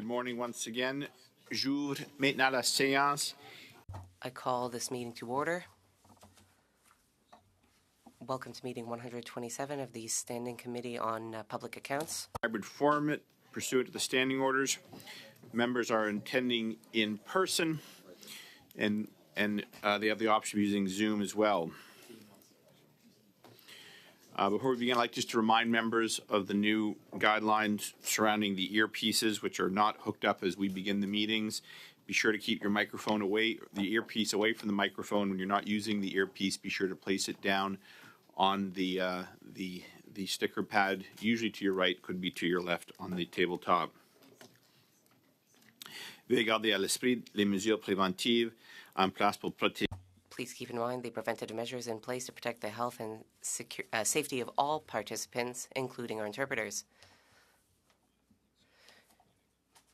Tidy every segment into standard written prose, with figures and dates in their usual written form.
Good morning once again. J'ouvre maintenant la séance. I call this meeting to order. Welcome to meeting 127 of the Standing Committee on Public Accounts. Hybrid format pursuant to the standing orders. Members are attending in person, and they have the option of using Zoom as well. Before we begin, I'd like just to remind members of the new guidelines surrounding the earpieces, which are not hooked up as we begin the meetings. Be sure to keep your microphone away, the earpiece away from the microphone. When you're not using the earpiece, be sure to place it down on the sticker pad, usually to your right, could be to your left on the tabletop. Veuillez garder à l'esprit les mesures préventives en place pour protéger. Please keep in mind the preventative measures in place to protect the health and safety of all participants, including our interpreters.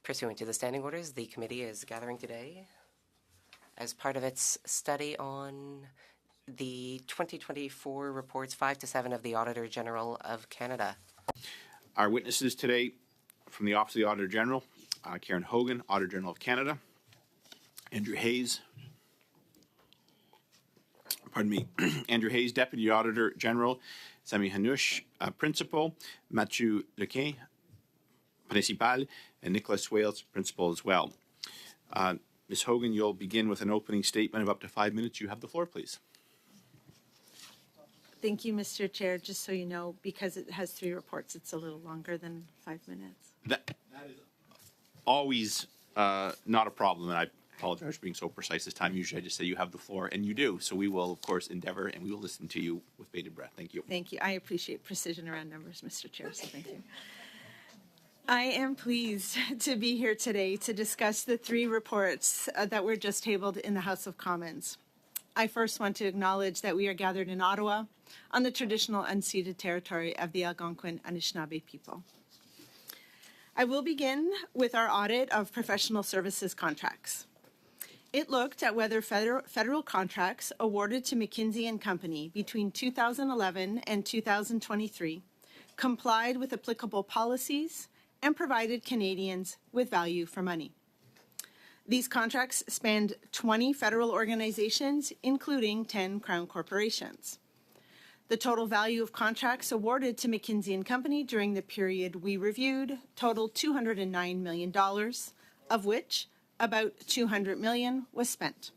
Pursuant to the standing orders, the committee is gathering today as part of its study on the 2024 reports 5 to 7 of the Auditor General of Canada. Our witnesses today from the Office of the Auditor General, Karen Hogan, Auditor General of Canada, Andrew Hayes, Andrew Hayes, Deputy Auditor General, Sami Hanouch, Principal, Mathieu Lequin, Principal, and Nicholas Wales, Principal as well. Ms. Hogan, you'll begin with an opening statement of up to 5 minutes. You have the floor, please. Thank you, Mr. Chair. Just so you know, because it has 3 reports, it's a little longer than 5 minutes. That is always not a problem, and I apologize for being so precise this time. Usually I just say you have the floor, and you do. So we will, of course, endeavor, and we will listen to you with bated breath. Thank you. Thank you. I appreciate precision around numbers, Mr. Chair, so thank you. I am pleased to be here today to discuss the 3 reports that were just tabled in the House of Commons. I first want to acknowledge that we are gathered in Ottawa on the traditional unceded territory of the Algonquin Anishinaabe people. I will begin with our audit of professional services contracts. It looked at whether federal contracts awarded to McKinsey & Company between 2011 and 2023 complied with applicable policies and provided Canadians with value for money. These contracts spanned 20 federal organizations, including 10 Crown corporations. The total value of contracts awarded to McKinsey & Company during the period we reviewed totaled $209 million, of which about $200 million was spent.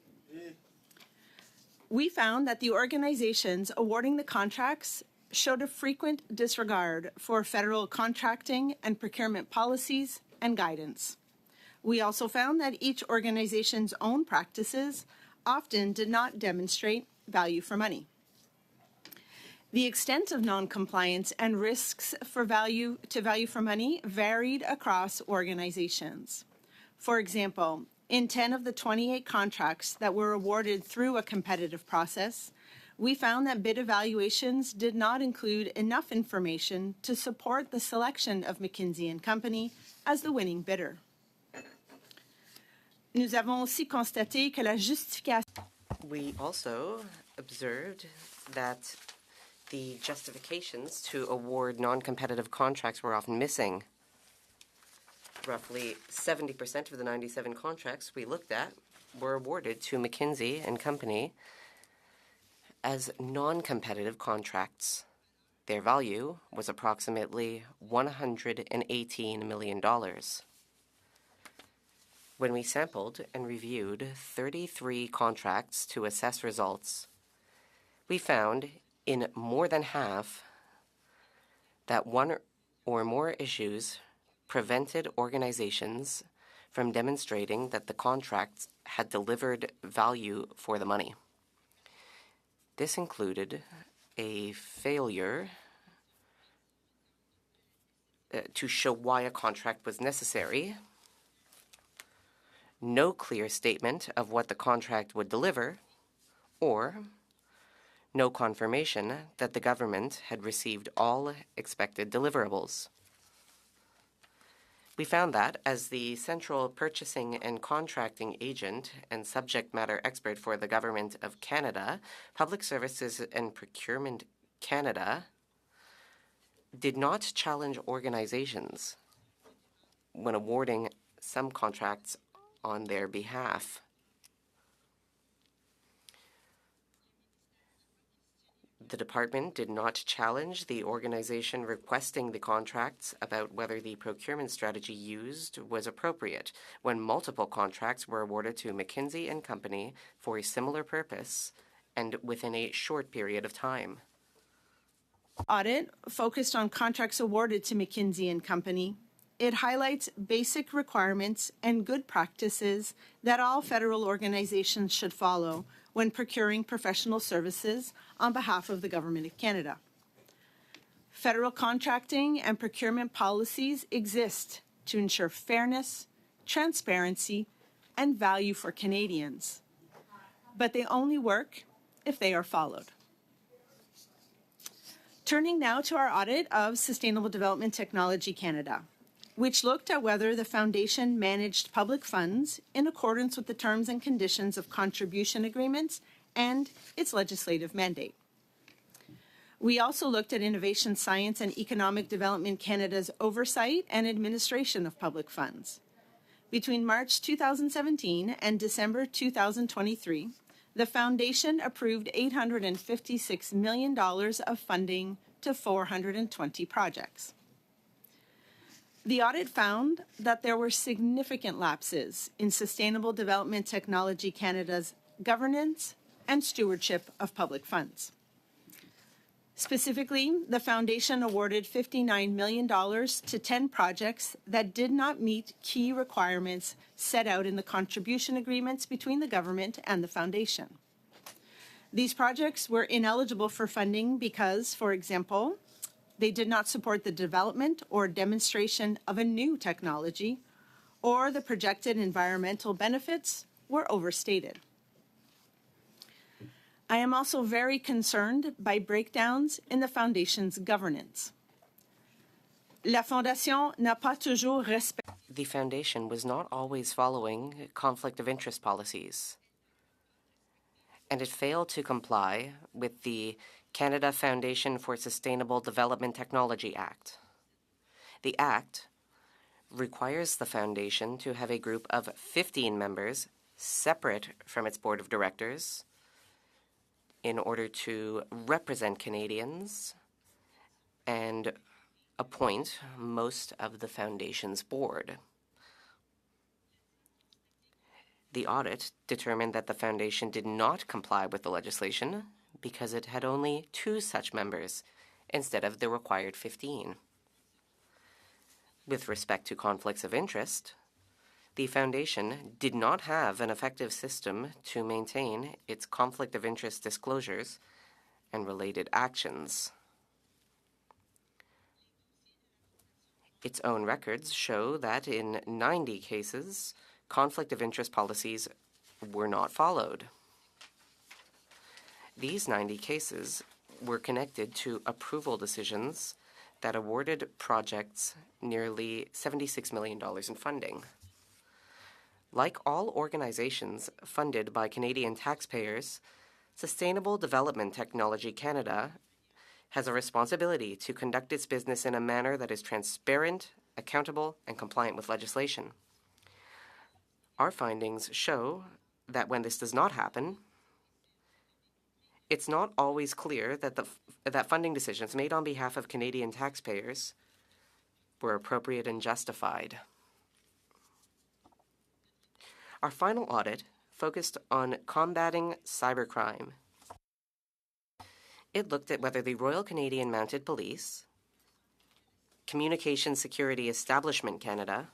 We found that the organizations awarding the contracts showed a frequent disregard for federal contracting and procurement policies and guidance. We also found that each organization's own practices often did not demonstrate value for money. The extent of non-compliance and risks for value for money varied across organizations. For example, in 10 of the 28 contracts that were awarded through a competitive process, we found that bid evaluations did not include enough information to support the selection of McKinsey & Company as the winning bidder. Nous avons aussi constaté que la justification. We also observed that the justifications to award non-competitive contracts were often missing. Roughly 70% of the 97 contracts we looked at were awarded to McKinsey & Company as non-competitive contracts. Their value was approximately $118 million. When we sampled and reviewed 33 contracts to assess results, we found in more than half that one or more issues prevented organizations from demonstrating that the contracts had delivered value for the money. This included a failure to show why a contract was necessary, no clear statement of what the contract would deliver, or no confirmation that the government had received all expected deliverables. We found that as the central purchasing and contracting agent and subject matter expert for the Government of Canada, Public Services and Procurement Canada did not challenge organizations when awarding some contracts on their behalf. The department did not challenge the organization requesting the contracts about whether the procurement strategy used was appropriate when multiple contracts were awarded to McKinsey & Company for a similar purpose and within a short period of time. Audit focused on contracts awarded to McKinsey & Company. It highlights basic requirements and good practices that all federal organizations should follow when procuring professional services on behalf of the Government of Canada. Federal contracting and procurement policies exist to ensure fairness, transparency, and value for Canadians, but they only work if they are followed. Turning now to our audit of Sustainable Development Technology Canada, which looked at whether the Foundation managed public funds in accordance with the terms and conditions of contribution agreements and its legislative mandate. We also looked at Innovation, Science and Economic Development Canada's oversight and administration of public funds. Between March 2017 and December 2023, the Foundation approved $856 million of funding to 420 projects. The audit found that there were significant lapses in Sustainable Development Technology Canada's governance and stewardship of public funds. Specifically, the Foundation awarded $59 million to 10 projects that did not meet key requirements set out in the contribution agreements between the government and the Foundation. These projects were ineligible for funding because, for example, they did not support the development or demonstration of a new technology, or the projected environmental benefits were overstated. I am also very concerned by breakdowns in the Foundation's governance. La Fondation n'a pas toujours respecté. The Foundation was not always following conflict of interest policies, and it failed to comply with the Canada Foundation for Sustainable Development Technology Act. The Act requires the Foundation to have a group of 15 members separate from its board of directors in order to represent Canadians and appoint most of the Foundation's board. The audit determined that the Foundation did not comply with the legislation because it had only 2 such members instead of the required 15. With respect to conflicts of interest, the Foundation did not have an effective system to maintain its conflict of interest disclosures and related actions. Its own records show that in 90 cases, conflict of interest policies were not followed. These 90 cases were connected to approval decisions that awarded projects nearly $76 million in funding. Like all organizations funded by Canadian taxpayers, Sustainable Development Technology Canada has a responsibility to conduct its business in a manner that is transparent, accountable, and compliant with legislation. Our findings show that when this does not happen, it's not always clear that that funding decisions made on behalf of Canadian taxpayers were appropriate and justified. Our final audit focused on combating cybercrime. It looked at whether the Royal Canadian Mounted Police, Communications Security Establishment Canada,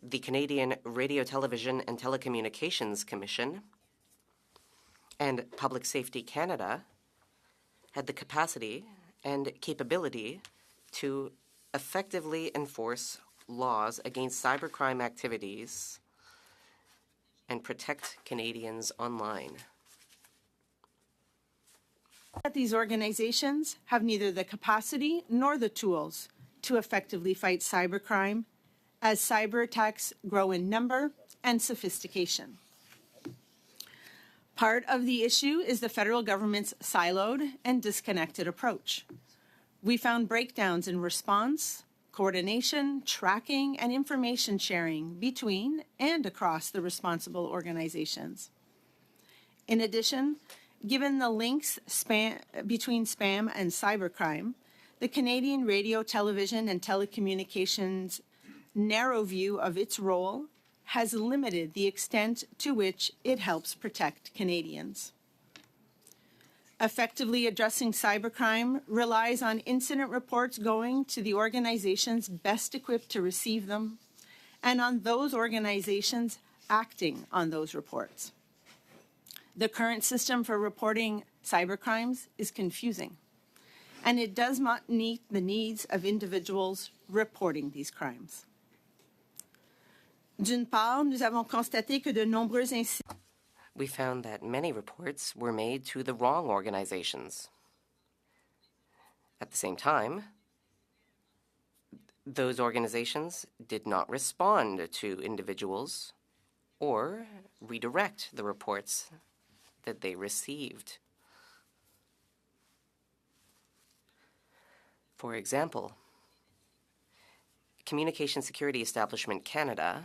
the Canadian Radio, Television and Telecommunications Commission, and Public Safety Canada had the capacity and capability to effectively enforce laws against cybercrime activities and protect Canadians online. These organizations have neither the capacity nor the tools to effectively fight cybercrime as cyber attacks grow in number and sophistication. Part of the issue is the federal government's siloed and disconnected approach. We found breakdowns in response, coordination, tracking, and information sharing between and across the responsible organizations. In addition, given the links between spam and cybercrime, the Canadian Radio, Television, and Telecommunications narrow view of its role has limited the extent to which it helps protect Canadians. Effectively addressing cybercrime relies on incident reports going to the organizations best equipped to receive them, and on those organizations acting on those reports. The current system for reporting cybercrimes is confusing, and it does not meet the needs of individuals reporting these crimes. D'une part, nous avons constaté que de nombreux incidents We found that many reports were made to the wrong organizations. At the same time, those organizations did not respond to individuals or redirect the reports that they received. For example, Communication Security Establishment Canada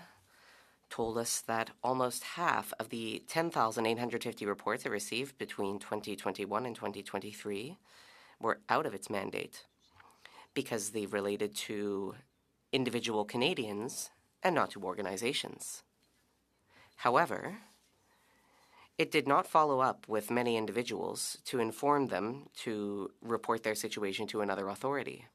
told us that almost half of the 10,850 reports it received between 2021 and 2023 were out of its mandate because they related to individual Canadians and not to organizations. However, it did not follow up with many individuals to inform them to report their situation to another authority.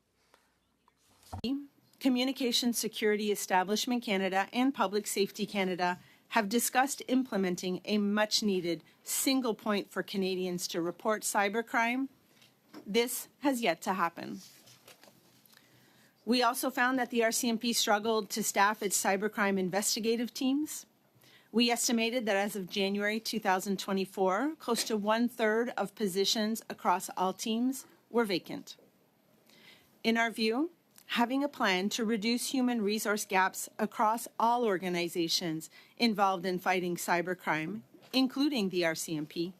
Communication Security Establishment Canada and Public Safety Canada have discussed implementing a much-needed single point for Canadians to report cybercrime. This has yet to happen. We also found that the RCMP struggled to staff its cybercrime investigative teams. We estimated that as of January 2024, close to 1/3 of positions across all teams were vacant. In our view, having a plan to reduce human resource gaps across all organizations involved in fighting cybercrime, including the RCMP,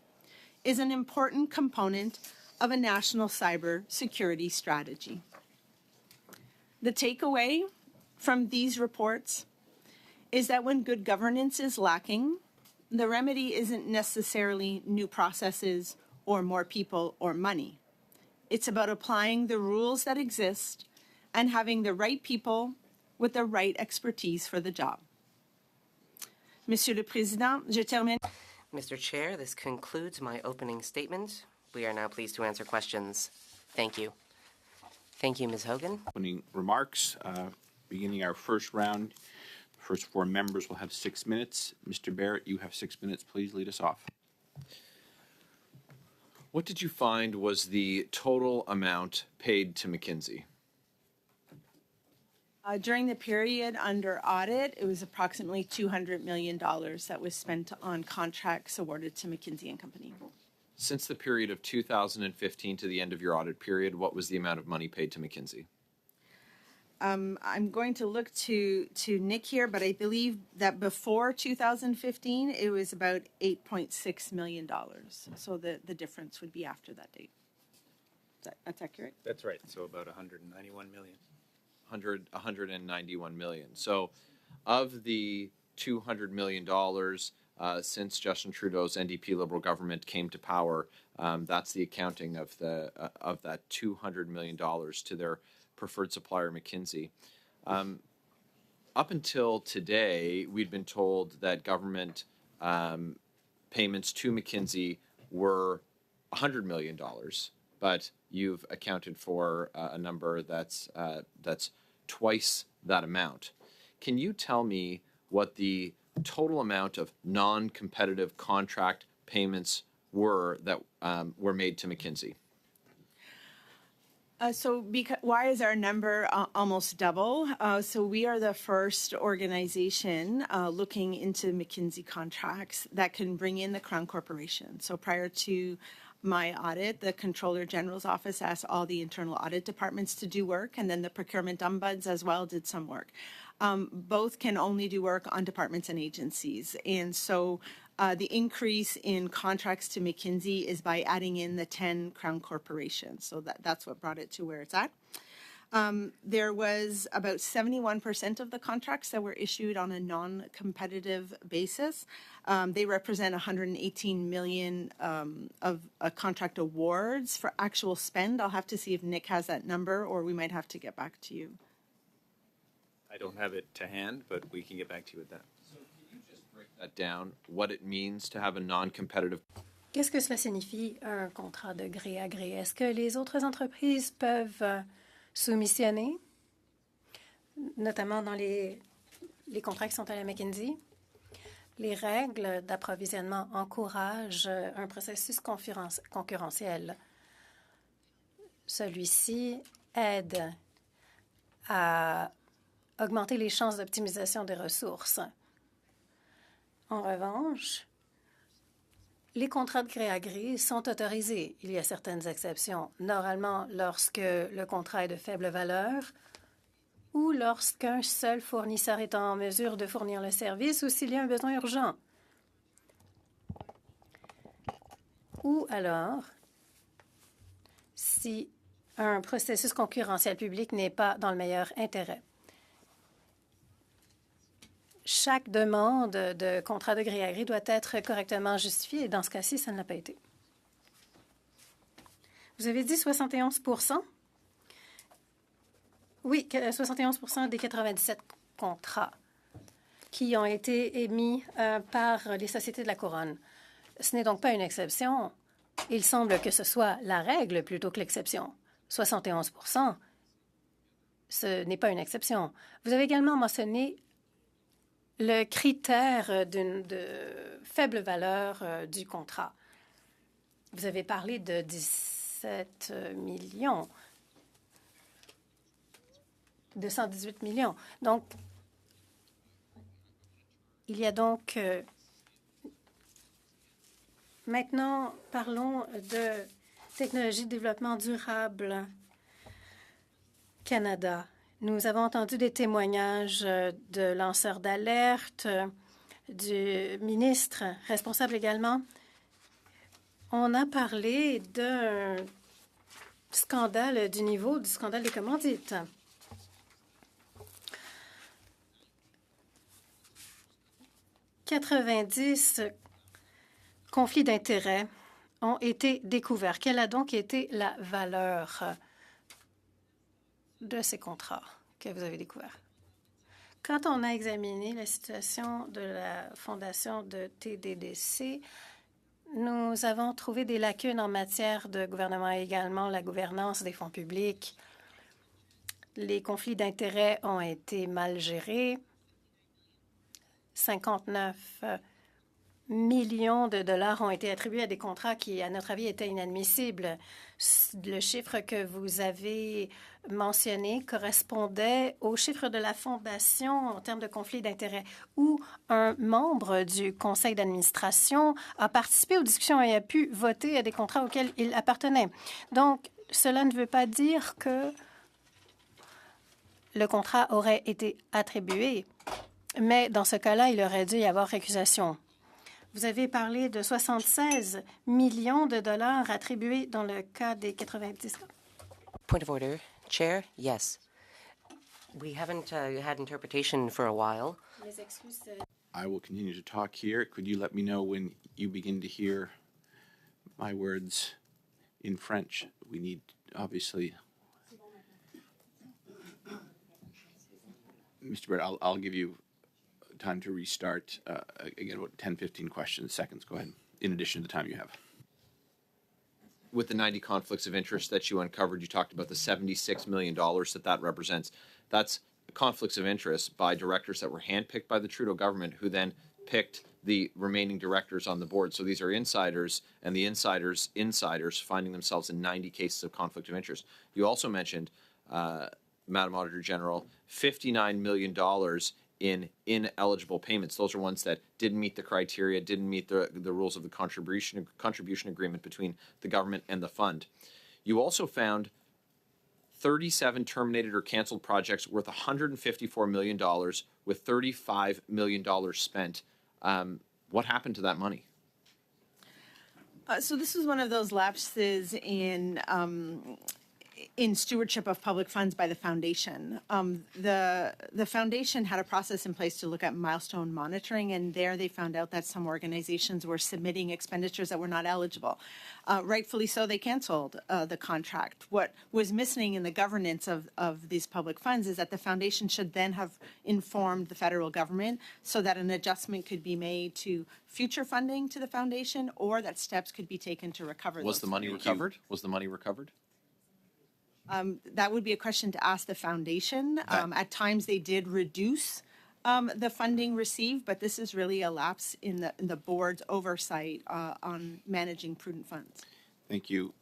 is an important component of a national cyber security strategy. The takeaway from these reports is that when good governance is lacking, the remedy isn't necessarily new processes or more people or money. It's about applying the rules that exist and having the right people with the right expertise for the job. Monsieur le Président, je termine. Mr. Chair, this concludes my opening statement. We are now pleased to answer questions. Thank you. Thank you, Ms. Hogan. Opening remarks, beginning our first round. First four members will have 6 minutes. Mr. Barrett, you have 6 minutes. Please lead us off. What did you find was the total amount paid to McKinsey? During the period under audit, it was approximately $200 million that was spent on contracts awarded to McKinsey & Company. Since the period of 2015 to the end of your audit period, what was the amount of money paid to McKinsey? I'm going to look to Nick here, but I believe that before 2015, it was about $8.6 million. So the difference would be after that date. That's accurate? That's right. So about 191 million. 191 million. So of the $200 million since Justin Trudeau's NDP Liberal government came to power, that's the accounting of that $200 million to their preferred supplier, McKinsey. Up until today, we'd been told that government payments to McKinsey were $100 million, but you've accounted for a number that's twice that amount. Can you tell me what the total amount of non-competitive contract payments were that were made to McKinsey? Why is our number almost double? So we are the first organization looking into McKinsey contracts that can bring in the Crown Corporation. So prior to my audit, the Comptroller General's office asked all the internal audit departments to do work, and then the procurement ombuds as well did some work. Both can only do work on departments and agencies. And so the increase in contracts to McKinsey is by adding in the 10 Crown corporations. So that's what brought it to where it's at. There was about 71% of the contracts that were issued on a non-competitive basis. They represent 118 million of contract awards for actual spend. I'll have to see if Nick has that number, or we might have to get back to you. I don't have it to hand, but we can get back to you with that. So can you just break that down, what it means to have a non-competitive? Qu'est-ce que cela signifie, un contrat de gré à gré? Est-ce que les autres entreprises peuvent soumissionner, notamment dans les contrats qui sont à la McKinsey? Les règles d'approvisionnement encouragent un processus concurrentiel. Celui-ci aide à augmenter les chances d'optimisation des ressources. En revanche, les contrats de gré à gré sont autorisés. Il y a certaines exceptions. Normalement, lorsque le contrat est de faible valeur ou lorsqu'un seul fournisseur est en mesure de fournir le service ou s'il y a un besoin urgent. Ou alors, si un processus concurrentiel public n'est pas dans le meilleur intérêt. Chaque demande de contrat de gré à gré doit être correctement justifiée et dans ce cas-ci, ça ne l'a pas été. Vous avez dit 71 %? Oui, 71 % des 97 contrats qui ont été émis par les sociétés de la Couronne. Ce n'est donc pas une exception. Il semble que ce soit la règle plutôt que l'exception. 71 %, ce n'est pas une exception. Vous avez également mentionné le critère de faible valeur du contrat. Vous avez parlé de 17 millions, de 118 millions. Donc, il y a donc... maintenant, parlons de technologie de développement durable Canada. Nous avons entendu des témoignages de lanceurs d'alerte, du ministre responsable également. On a parlé d'un scandale du niveau du scandale des commandites. « 90 conflits d'intérêts ont été découverts. Quelle a donc été la valeur de ces contrats que vous avez découverts? Quand on a examiné la situation de la fondation de TDDC, nous avons trouvé des lacunes en matière de gouvernement et également la gouvernance des fonds publics. Les conflits d'intérêts ont été mal gérés. 59 millions de dollars ont été attribués à des contrats qui, à notre avis, étaient inadmissibles. Le chiffre que vous avez mentionné correspondait au chiffre de la fondation en termes de conflit d'intérêts, où un membre du conseil d'administration a participé aux discussions et a pu voter à des contrats auxquels il appartenait. Donc, cela ne veut pas dire que le contrat aurait été attribué, mais dans ce cas-là, il aurait dû y avoir récusation. Vous avez parlé de 76 millions de dollars attribués dans le cas des 90 cas. Point of order. Chair, yes. We haven't had interpretation for a while. Les excuses. I will continue to talk here. Could you let me know when you begin to hear my words in French? We need, obviously... Mr. Bird, I'll give you time to restart. Again, about 10, 15 seconds. Go ahead, in addition to the time you have. With the 90 conflicts of interest that you uncovered, you talked about the $76 million that represents. That's conflicts of interest by directors that were handpicked by the Trudeau government, who then picked the remaining directors on the board. So these are insiders, and the insiders finding themselves in 90 cases of conflict of interest. You also mentioned, Madam Auditor General, $59 million in ineligible payments. Those are ones that didn't meet the criteria, didn't meet the rules of the contribution agreement between the government and the fund. You also found 37 terminated or canceled projects worth $154 million with $35 million spent. What happened to that money? So this was one of those lapses in in stewardship of public funds by the foundation. The foundation had a process in place to look at milestone monitoring, and there they found out that some organizations were submitting expenditures that were not eligible. Rightfully so, they canceled the contract. What was missing in the governance of these public funds is that the foundation should then have informed the federal government so that an adjustment could be made to future funding to the foundation, or that steps could be taken to recover Was those the money funds. recovered? Was the money recovered? That would be a question to ask the foundation. At times, they did reduce the funding received, but this is really a lapse in the board's oversight on managing prudent funds. Thank you.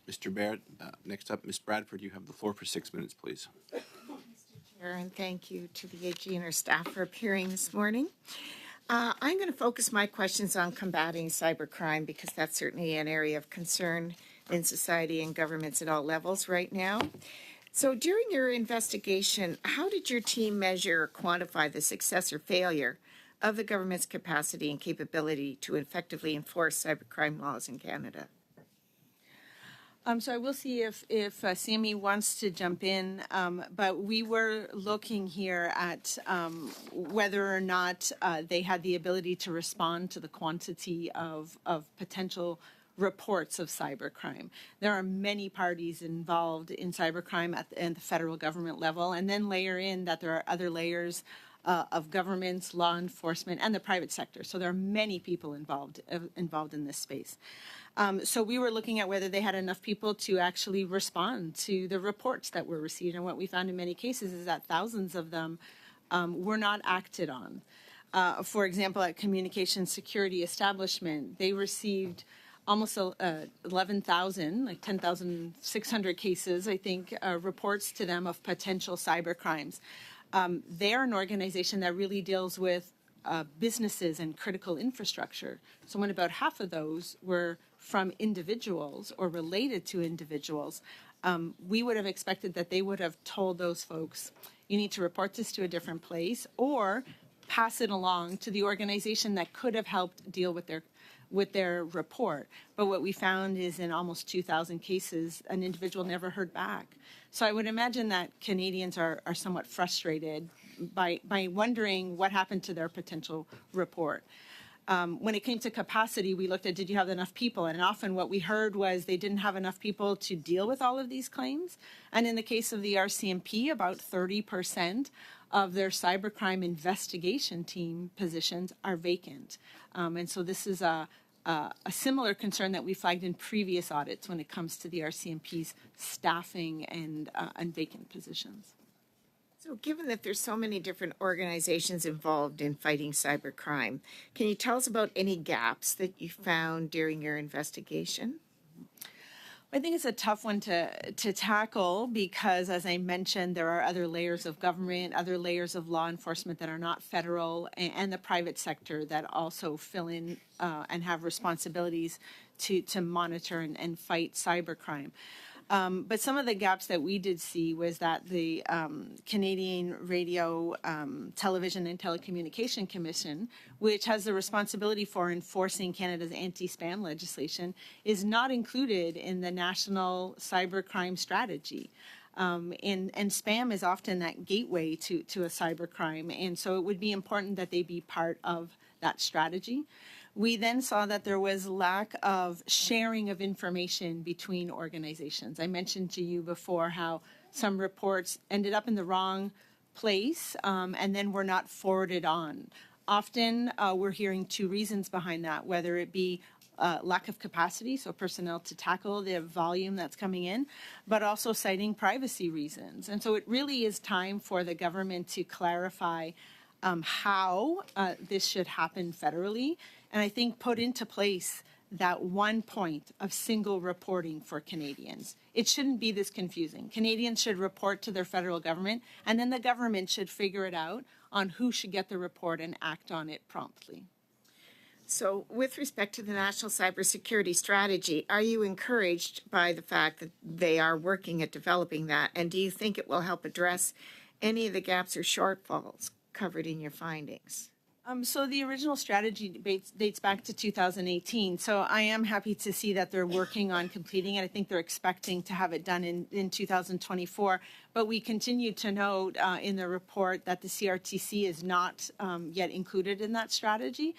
Mr. Barrett, next up, Ms. Bradford, you have the floor for 6 minutes, please. Chair, and thank you to the AG and our staff for appearing this morning. I'm going to focus my questions on combating cybercrime because that's certainly an area of concern in society and governments at all levels right now. So during your investigation, how did your team measure or quantify the success or failure of the government's capacity and capability to effectively enforce cybercrime laws in Canada? So I will see if CME wants to jump in, but we were looking here at whether or not they had the ability to respond to the quantity of potential reports of cybercrime. There are many parties involved in cybercrime at the federal government level, and then layer in that there are other layers of governments, law enforcement, and the private sector. So there are many people involved in this space. So we were looking at whether they had enough people to actually respond to the reports that were received. And what we found in many cases is that thousands of them were not acted on. For example, at Communications Security Establishment, they received almost 11,000, like 10,600 cases, I think, reports to them of potential cyber crimes. They're an organization that really deals with businesses and critical infrastructure. So when about half of those were from individuals or related to individuals, we would have expected that they would have told those folks, you need to report this to a different place or pass it along to the organization that could have helped deal with their report. But what we found is in almost 2,000 cases, an individual never heard back. So I would imagine that Canadians are somewhat frustrated by wondering what happened to their potential report. When it came to capacity, we looked at, did you have enough people? And often what we heard was they didn't have enough people to deal with all of these claims. And in the case of the RCMP, about 30% of their cybercrime investigation team positions are vacant. And so this is a similar concern that we flagged in previous audits when it comes to the RCMP's staffing and vacant positions. So given that there's so many different organizations involved in fighting cybercrime, can you tell us about any gaps that you found during your investigation? I think it's a tough one to tackle because, as I mentioned, there are other layers of government, other layers of law enforcement that are not federal, and the private sector that also fill in and have responsibilities to monitor and fight cybercrime. But some of the gaps that we did see was that the Canadian Radio, Television and Telecommunication Commission, which has the responsibility for enforcing Canada's anti-spam legislation, is not included in the National Cybercrime Strategy. And spam is often that gateway to a cybercrime, and so it would be important that they be part of that strategy. We then saw that there was lack of sharing of information between organizations. I mentioned to you before how some reports ended up in the wrong place and then were not forwarded on. Often we're hearing two reasons behind that, whether it be lack of capacity, so personnel to tackle the volume that's coming in, but also citing privacy reasons. And so it really is time for the government to clarify how this should happen federally, and I think put into place that one point of single reporting for Canadians. It shouldn't be this confusing. Canadians should report to their federal government, and then the government should figure it out on who should get the report and act on it promptly. So with respect to the National Cybersecurity Strategy, are you encouraged by the fact that they are working at developing that? And do you think it will help address any of the gaps or shortfalls covered in your findings? So the original strategy dates back to 2018. So I am happy to see that they're working on completing it. I think they're expecting to have it done in 2024. But we continue to note in the report that the CRTC is not yet included in that strategy.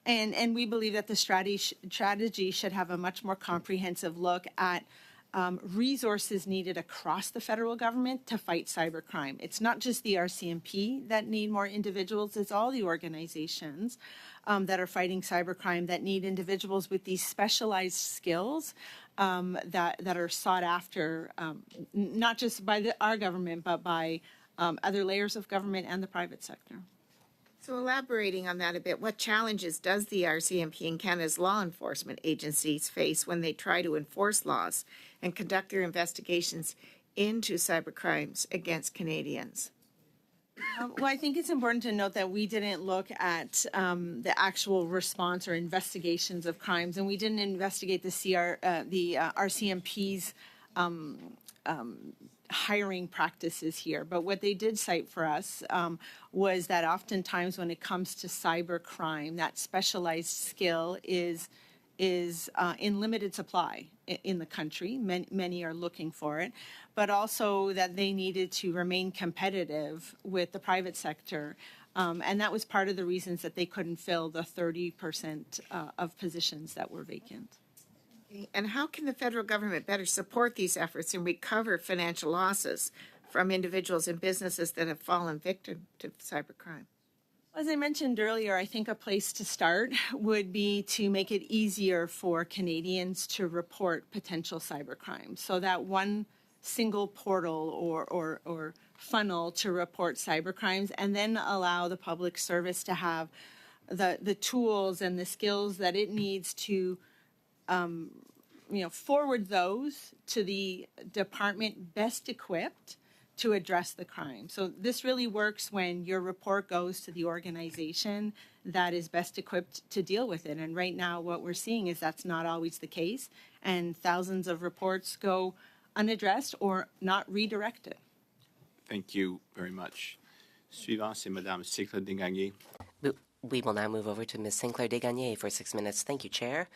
And we believe that the strategy should have a much more comprehensive look at resources needed across the federal government to fight cybercrime. It's not just the RCMP that need more individuals, it's all the organizations that are fighting cybercrime that need individuals with these specialized skills that are sought after, not just by our government, but by other layers of government and the private sector. So elaborating on that a bit, what challenges does the RCMP and Canada's law enforcement agencies face when they try to enforce laws and conduct their investigations into cybercrimes against Canadians? Well, I think it's important to note that we didn't look at the actual response or investigations of crimes, and we didn't investigate the RCMP's hiring practices here. But what they did cite for us was that oftentimes when it comes to cyber crime, that specialized skill is in limited supply in the country. Many are looking for it, but also that they needed to remain competitive with the private sector. And that was part of the reasons that they couldn't fill the 30% of positions that were vacant. And how can the federal government better support these efforts and recover financial losses from individuals and businesses that have fallen victim to cybercrime? As I mentioned earlier, I think a place to start would be to make it easier for Canadians to report potential cybercrime. So that one single portal or funnel to report cybercrimes, and then allow the public service to have the tools and the skills that it needs to forward those to the department best equipped to address the crime. So this really works when your report goes to the organization that is best equipped to deal with it. And right now what we're seeing is that's not always the case, and thousands of reports go unaddressed or not redirected. Thank you very much. Suivant, c'est Madame Sinclair Desgagnés. We will now move over to Ms. Sinclair Desgagnés for 6 minutes. Thank you, Chair.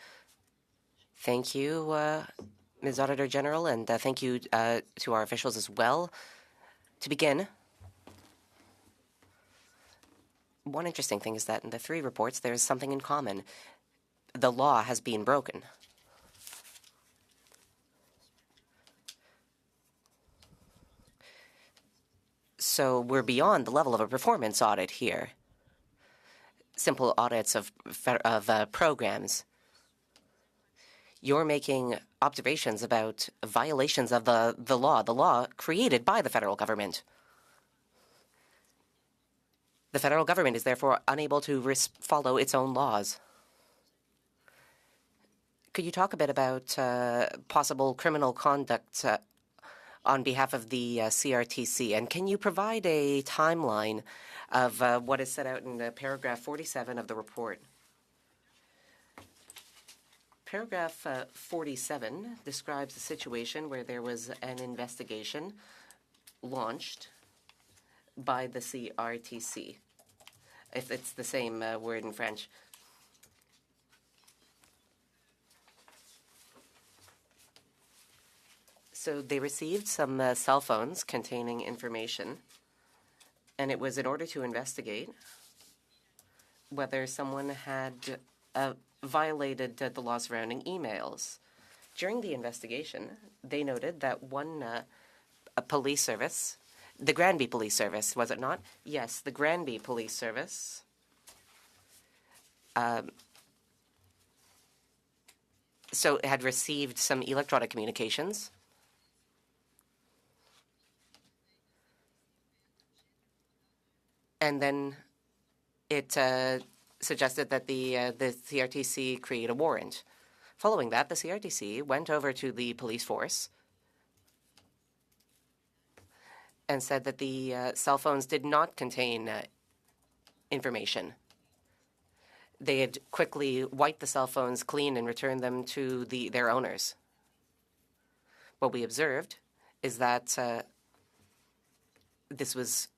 Thank you, Ms. Auditor General, and thank you to our officials as well. To begin, one interesting thing is that in the three reports, there is something in common. The law has been broken. So we're beyond the level of a performance audit here. Simple audits of programs. You're making observations about violations of the law created by the federal government. The federal government is therefore unable to follow its own laws. Could you talk a bit about possible criminal conduct on behalf of the CRTC? And can you provide a timeline of what is set out in paragraph 47 of the report? Paragraph 47 describes a situation where there was an investigation launched by the CRTC, if it's the same word in French. So they received some cell phones containing information, and it was in order to investigate whether someone had violated the law surrounding emails. During the investigation, they noted that one a police service, the Granby Police Service, was it not? Yes, the Granby Police Service so it had received some electronic communications. And then it suggested that the CRTC create a warrant. Following that, the CRTC went over to the police force and said that the cell phones did not contain information. They had quickly wiped the cell phones clean and returned them to their owners. What we observed is that this was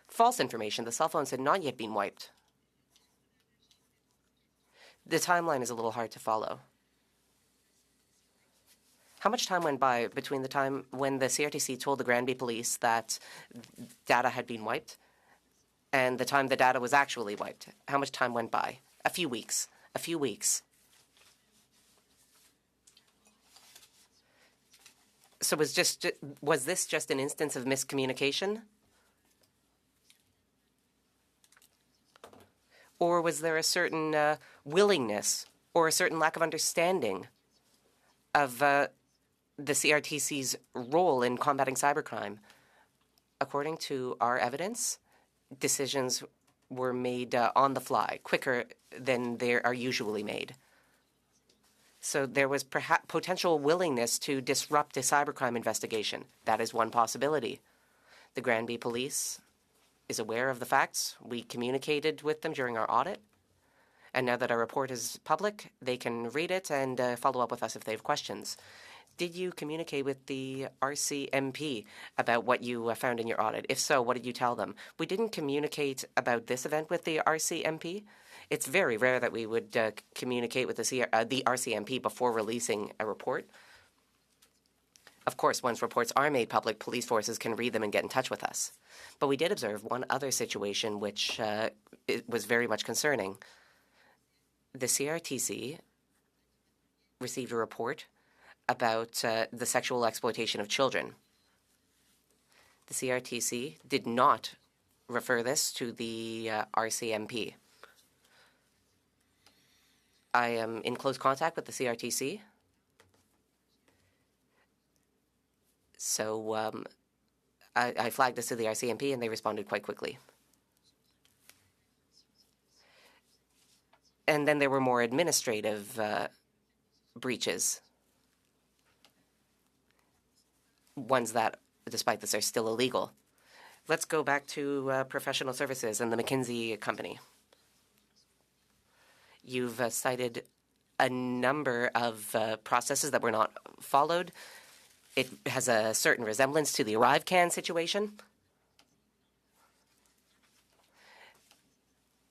false information. The cell phones had not yet been wiped. The timeline is a little hard to follow. How much time went by between the time when the CRTC told the Granby police that data had been wiped and the time the data was actually wiped? How much time went by? A few weeks. A few weeks. So was this just an instance of miscommunication? Or was there a certain willingness or a certain lack of understanding of the CRTC's role in combating cybercrime? According to our evidence, decisions were made on the fly, quicker than they are usually made. So there was perhaps potential willingness to disrupt a cybercrime investigation. That is one possibility. The Granby Police is aware of the facts. We communicated with them during our audit. And now that our report is public, they can read it and follow up with us if they have questions. Did you communicate with the RCMP about what you found in your audit? If so, what did you tell them? We didn't communicate about this event with the RCMP. It's very rare that we would communicate with the RCMP before releasing a report. Of course, once reports are made public, police forces can read them and get in touch with us. But we did observe one other situation which it was very much concerning. The CRTC received a report about the sexual exploitation of children. The CRTC did not refer this to the RCMP. I am in close contact with the CRTC. So I flagged this to the RCMP and they responded quite quickly. And then there were more administrative breaches. Ones that, despite this, are still illegal. Let's go back to professional services and the McKinsey company. You've cited a number of processes that were not followed. It has a certain resemblance to the ArriveCan situation.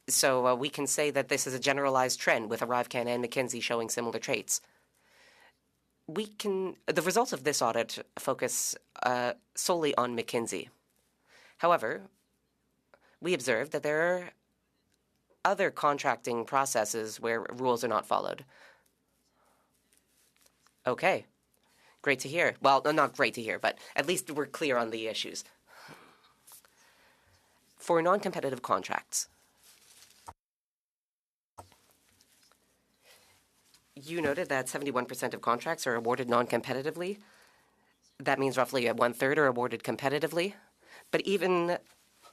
So we can say that this is a generalized trend with ArriveCan and McKinsey showing similar traits. The results of this audit focus solely on McKinsey. However, we observed that there are other contracting processes where rules are not followed. Okay, great to hear. Well, not great to hear, but at least we're clear on the issues. For non-competitive contracts, you noted that 71% of contracts are awarded non-competitively. That means roughly 1/3 are awarded competitively. But even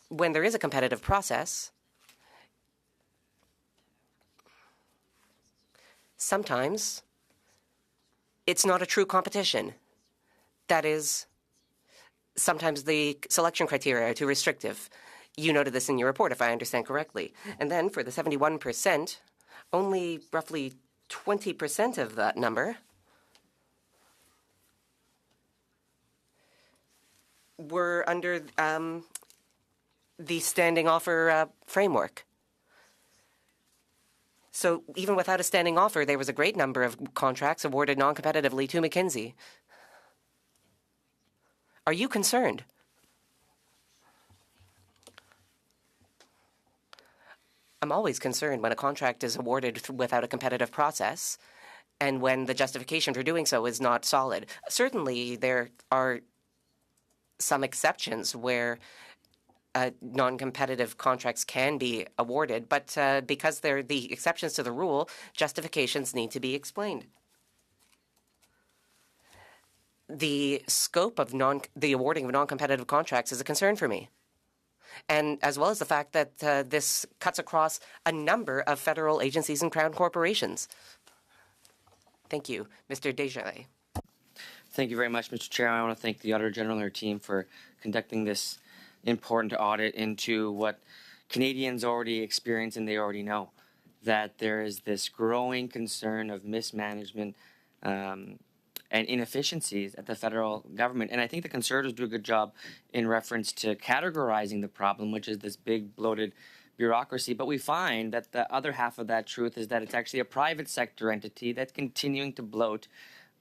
when there is a competitive process, sometimes it's not a true competition. That is, sometimes the selection criteria are too restrictive. You noted this in your report, if I understand correctly. And then for the 71%, only roughly 20% of that number were under the standing offer framework. So even without a standing offer, there was a great number of contracts awarded non-competitively to McKinsey. Are you concerned? I'm always concerned when a contract is awarded without a competitive process and when the justification for doing so is not solid. Certainly, there are some exceptions where non-competitive contracts can be awarded, but because they're the exceptions to the rule, justifications need to be explained. The scope of the awarding of non-competitive contracts is a concern for me, and as well as the fact that this cuts across a number of federal agencies and crown corporations. Thank you. Mr. Desjardins. Thank you very much, Mr. Chair. I want to thank the Auditor General and her team for conducting this important audit into what Canadians already experience and they already know, that there is this growing concern of mismanagement and inefficiencies at the federal government. And I think the Conservatives do a good job in reference to categorizing the problem, which is this big bloated bureaucracy. But we find that the other half of that truth is that it's actually a private sector entity that's continuing to bloat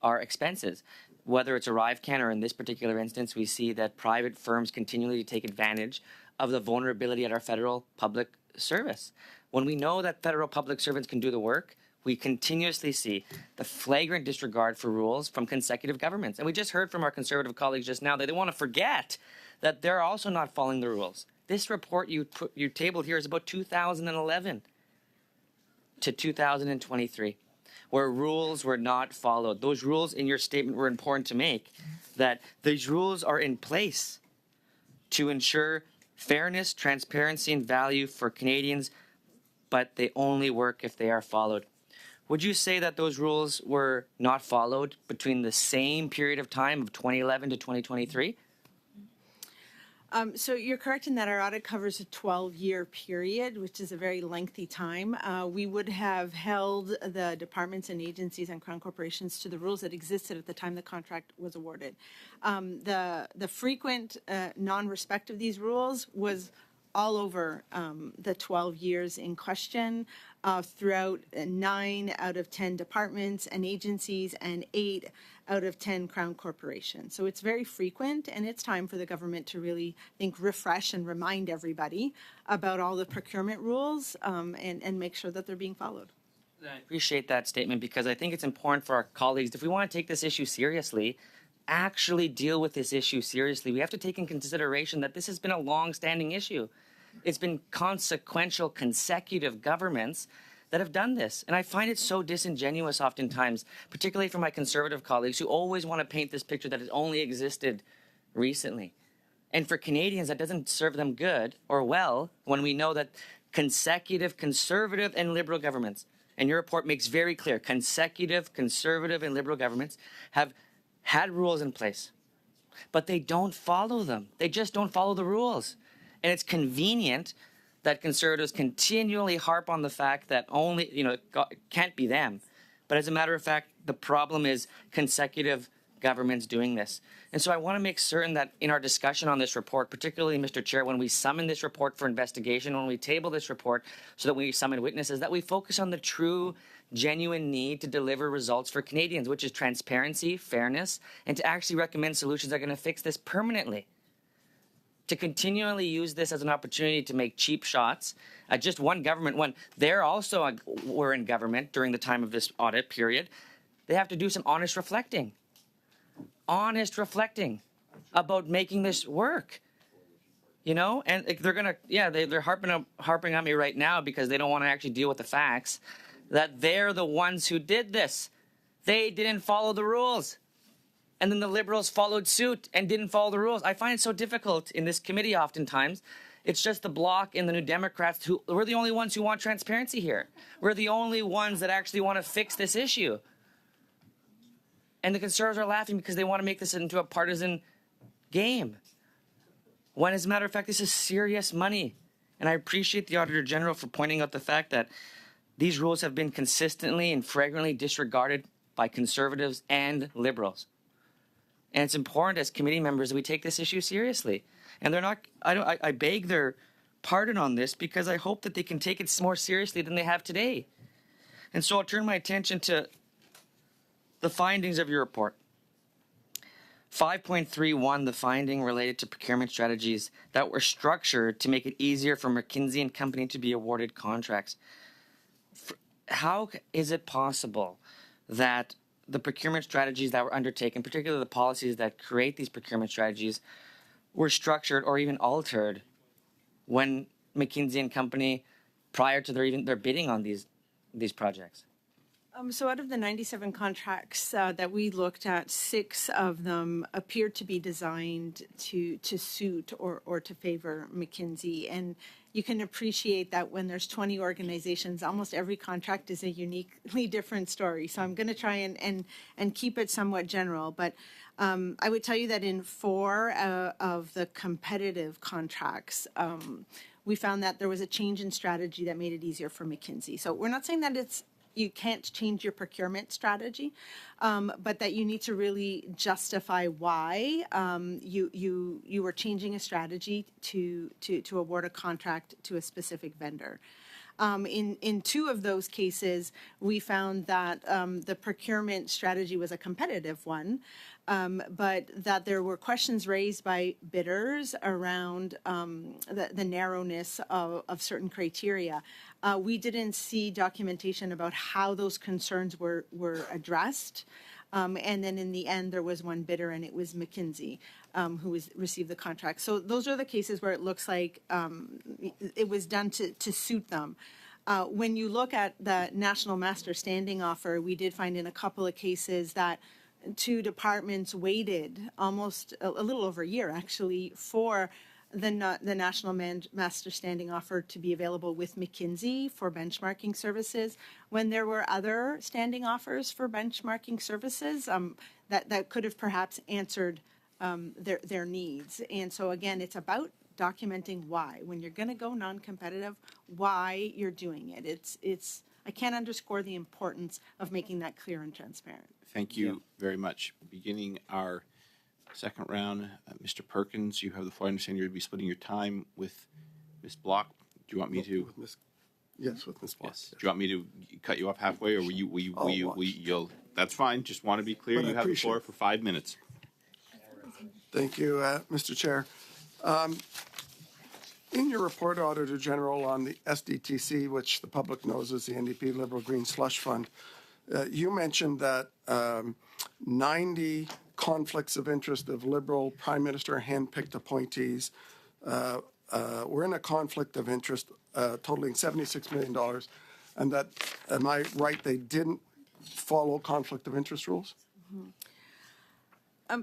our expenses. Whether it's ArriveCan or in this particular instance, we see that private firms continually take advantage of the vulnerability at our federal public service. When we know that federal public servants can do the work, we continuously see the flagrant disregard for rules from consecutive governments. And we just heard from our Conservative colleagues just now that they want to forget that they're also not following the rules. This report you tabled here is about 2011 to 2023, where rules were not followed. Those rules in your statement were important to make, that these rules are in place to ensure fairness, transparency, and value for Canadians, but they only work if they are followed. Would you say that those rules were not followed between the same period of time of 2011 to 2023? So you're correct in that our audit covers a 12-year period, which is a very lengthy time. We would have held the departments and agencies and Crown corporations to the rules that existed at the time the contract was awarded. The frequent non-respect of these rules was all over the 12 years in question, throughout 9 out of 10 departments and agencies and 8 out of 10 Crown corporations. So it's very frequent, and it's time for the government to really, I think, refresh and remind everybody about all the procurement rules and make sure that they're being followed. I appreciate that statement, because I think it's important for our colleagues, if we want to take this issue seriously, actually deal with this issue seriously, we have to take in consideration that this has been a long-standing issue. It's been consequential, consecutive governments that have done this. And I find it so disingenuous oftentimes, particularly from my Conservative colleagues who always want to paint this picture that has only existed recently. And for Canadians, that doesn't serve them good or well when we know that consecutive Conservative and Liberal governments, and your report makes very clear, consecutive Conservative and Liberal governments have had rules in place, but they don't follow them. They just don't follow the rules. And it's convenient that Conservatives continually harp on the fact that only, it can't be them. But as a matter of fact, the problem is consecutive governments doing this. And so I want to make certain that in our discussion on this report, particularly, Mr. Chair, when we summon this report for investigation, when we table this report so that we summon witnesses, that we focus on the true, genuine need to deliver results for Canadians, which is transparency, fairness, and to actually recommend solutions that are going to fix this permanently. To continually use this as an opportunity to make cheap shots at just one government, when they're also were in government during the time of this audit period, they have to do some honest reflecting about making this work. And they're gonna, they're harping on me right now because they don't want to actually deal with the facts that they're the ones who did this. They didn't follow the rules. And then the Liberals followed suit and didn't follow the rules. I find it so difficult in this committee oftentimes. It's just the Bloc and the New Democrats we're the only ones who want transparency here. We're the only ones that actually want to fix this issue. And the Conservatives are laughing because they want to make this into a partisan game. When, as a matter of fact, this is serious money. And I appreciate the Auditor General for pointing out the fact that these rules have been consistently and flagrantly disregarded by Conservatives and Liberals. And it's important as committee members that we take this issue seriously. And they're not, I beg their pardon on this because I hope that they can take it more seriously than they have today. And so I'll turn my attention to the findings of your report. 5.31, the finding related to procurement strategies that were structured to make it easier for McKinsey and Company to be awarded contracts. How is it possible that the procurement strategies that were undertaken, particularly the policies that create these procurement strategies, were structured or even altered when McKinsey and Company, prior to their bidding on these projects? So out of the 97 contracts that we looked at, 6 of them appeared to be designed to suit or to favor McKinsey. And you can appreciate that when there's 20 organizations, almost every contract is a uniquely different story. So I'm going to try and keep it somewhat general. But I would tell you that in 4 of the competitive contracts, we found that there was a change in strategy that made it easier for McKinsey. So we're not saying that it's you can't change your procurement strategy, but that you need to really justify why you were changing a strategy to award a contract to a specific vendor. In two of those cases, we found that the procurement strategy was a competitive one, but that there were questions raised by bidders around the narrowness of certain criteria. We didn't see documentation about how those concerns were addressed. And then in the end, there was one bidder, and it was McKinsey who received the contract. So those are the cases where it looks like it was done to suit them. When you look at the National Master Standing Offer, we did find in a couple of cases that two departments waited almost a little over a year, actually, for the National Master Standing Offer to be available with McKinsey for benchmarking services, when there were other standing offers for benchmarking services that could have perhaps answered their needs. And so, again, it's about documenting why. When you're going to go non-competitive, why you're doing it. It's I can't underscore the importance of making that clear and transparent. Thank you very much. Beginning our second round, Mr. Perkins, you have the floor. I understand you're going to be splitting your time with Ms. Block. Do you want me to? Yes, with Ms. Block. Yes. Do you want me to cut you off halfway, or you'll? That's fine. Just want to be clear. But I you have the floor for 5 minutes. Thank you, Mr. Chair. In your report, Auditor General, on the SDTC, which the public knows as the NDP Liberal Green Slush Fund, you mentioned that 90 conflicts of interest of Liberal Prime Minister handpicked appointees were in a conflict of interest totaling $76 million, and that, am I right, they didn't follow conflict of interest rules? Mm-hmm.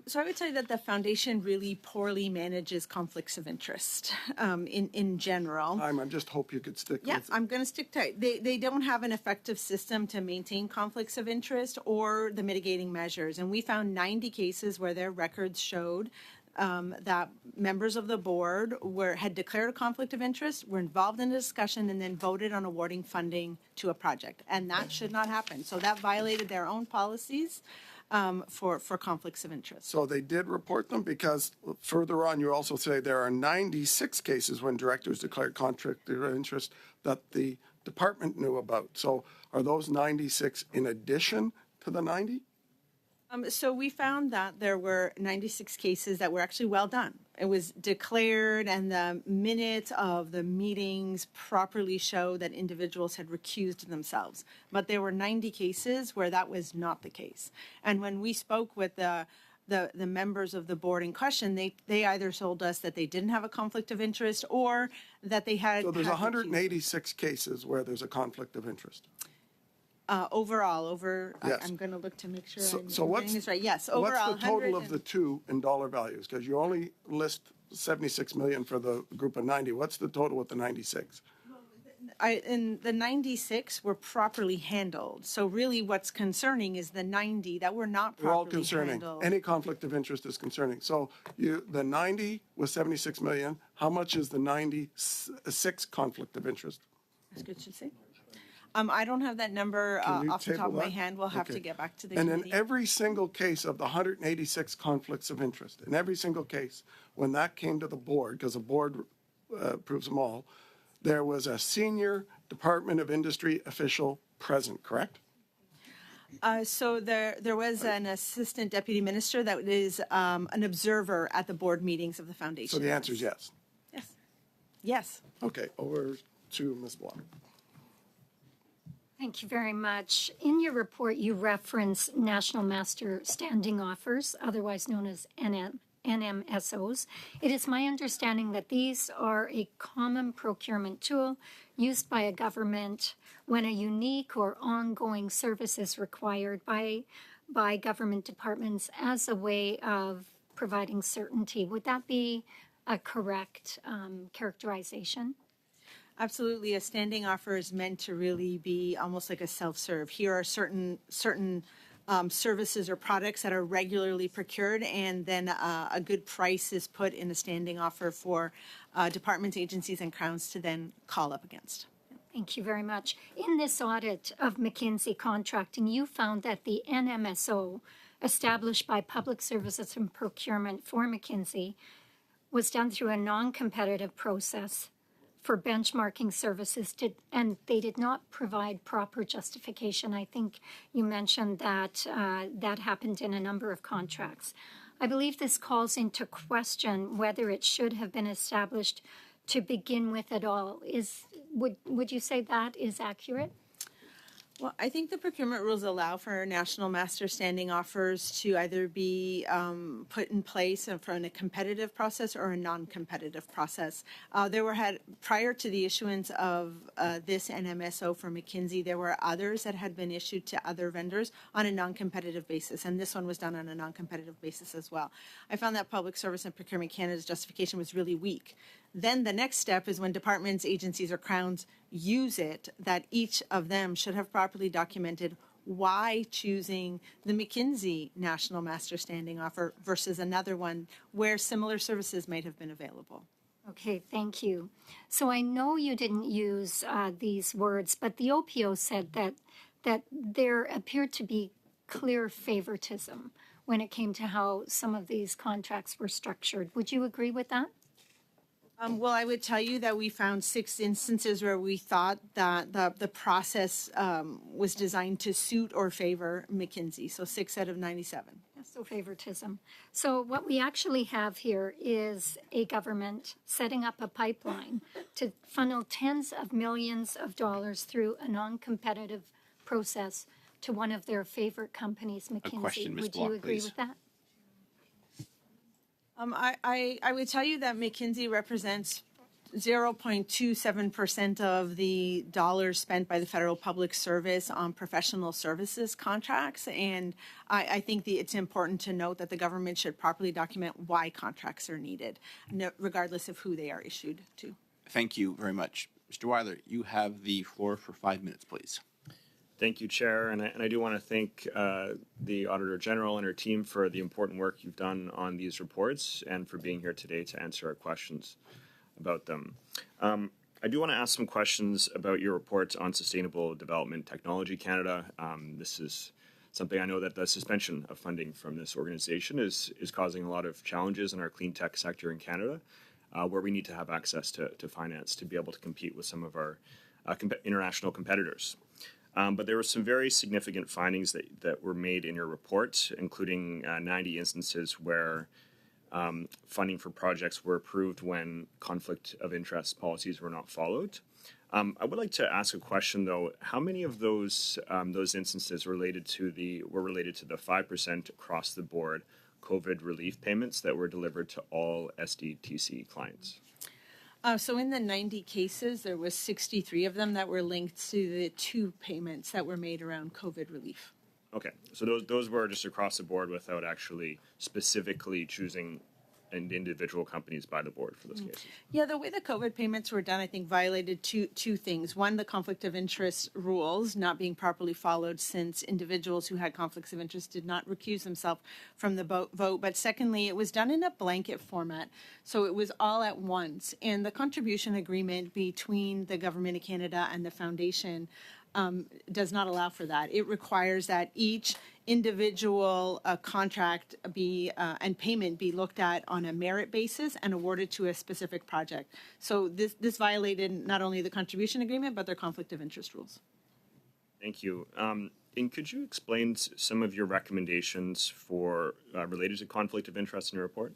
So I would say that the foundation really poorly manages conflicts of interest in general. I just hope you could stick with it. I'm going to stick tight. They don't have an effective system to maintain conflicts of interest or the mitigating measures. And we found 90 cases where their records showed that members of the board had declared a conflict of interest, were involved in a discussion, and then voted on awarding funding to a project. And that should not happen. So that violated their own policies. For conflicts of interest. So they did report them, because further on you also say there are 96 cases when directors declared conflict of interest that the department knew about. So are those 96 in addition to the 90? So we found that there were 96 cases that were actually well done. It was declared, and the minutes of the meetings properly show that individuals had recused themselves. But there were 90 cases where that was not the case. And when we spoke with the members of the board in question, they either told us that they didn't have a conflict of interest, or that they had. So there's had 186 cases where there's a conflict of interest. Overall, Yes. I'm going to look to make sure So I'm what's getting this right. Yes, overall. What's the total of the two in dollar values? Because you only list 76 million for the group of 90. What's the total with the 96? In the 96 were properly handled. So really what's concerning is the 90 that were not They're all properly concerning. handled. Any conflict of interest is concerning. So the 90 was 76 million. How much is the 96 conflict of interest? That's good to see. I don't have that number Can you off the top table of my that? hand. We'll have Okay. to get back to the And committee. in every single case of the 186 conflicts of interest, in every single case, when that came to the board, because the board approves them all, there was a senior Department of Industry official present, correct? So there was an assistant deputy minister that is an observer at the board meetings of the foundation. So the answer is yes. Yes. Yes. Okay, over to Ms. Block. Thank you very much. In your report, you reference National Master Standing Offers, otherwise known as NMSOs. It is my understanding that these are a common procurement tool used by a government when a unique or ongoing service is required by government departments as a way of providing certainty. Would that be a correct characterization? Absolutely. A standing offer is meant to really be almost like a self-serve. Here are certain services or products that are regularly procured, and then a good price is put in a standing offer for departments, agencies, and crowns to then call up against. Thank you very much. In this audit of McKinsey contracting, you found that the NMSO established by Public Services and Procurement for McKinsey was done through a non-competitive process for benchmarking services, and they did not provide proper justification. I think you mentioned that that happened in a number of contracts. I believe this calls into question whether it should have been established to begin with at all. Would you say that is accurate? Well, I think the procurement rules allow for national master standing offers to either be put in place for a competitive process or a non-competitive process. Prior to the issuance of this NMSO for McKinsey, there were others that had been issued to other vendors on a non-competitive basis, and this one was done on a non-competitive basis as well. I found that Public Service and Procurement Canada's justification was really weak. Then the next step is when departments, agencies, or crowns use it, that each of them should have properly documented why choosing the McKinsey National Master Standing Offer versus another one where similar services might have been available. Okay, thank you. So I know you didn't use these words, but the OPO said that there appeared to be clear favoritism when it came to how some of these contracts were structured. Would you agree with that? Well, I would tell you that we found 6 instances where we thought that the process was designed to suit or favor McKinsey, so 6 out of 97. So favoritism. So what we actually have here is a government setting up a pipeline to funnel tens of millions of dollars through a non-competitive process to one of their favorite companies, McKinsey. A question, Ms. Would Block, you agree please. with that? I would tell you that McKinsey represents 0.27% of the dollars spent by the federal public service on professional services contracts. And I think it's important to note that the government should properly document why contracts are needed, regardless of who they are issued to. Thank you very much. Mr. Weiler, you have the floor for 5 minutes, please. Thank you, Chair, and I do want to thank the Auditor General and her team for the important work you've done on these reports and for being here today to answer our questions about them. I do want to ask some questions about your reports on Sustainable Development Technology Canada. This is something I know that the suspension of funding from this organization is causing a lot of challenges in our clean tech sector in Canada, where we need to have access to finance to be able to compete with some of our international competitors. But there were some very significant findings that were made in your report, including 90 instances where funding for projects were approved when conflict of interest policies were not followed. I would like to ask a question, though. How many of those instances were related to the 5% across the board COVID relief payments that were delivered to all SDTC clients? So in the 90 cases, there was 63 of them that were linked to the 2 payments that were made around COVID relief. Okay, so those were just across the board without actually specifically choosing individual companies by the board for those cases. Yeah, the way the COVID payments were done, I think, violated two things. One, the conflict of interest rules not being properly followed, since individuals who had conflicts of interest did not recuse themselves from the vote. But secondly, it was done in a blanket format, so it was all at once. And the contribution agreement between the Government of Canada and the Foundation does not allow for that. It requires that each individual contract and payment be looked at on a merit basis and awarded to a specific project. So this violated not only the contribution agreement, but their conflict of interest rules. Thank you. And could you explain some of your recommendations for related to conflict of interest in your report?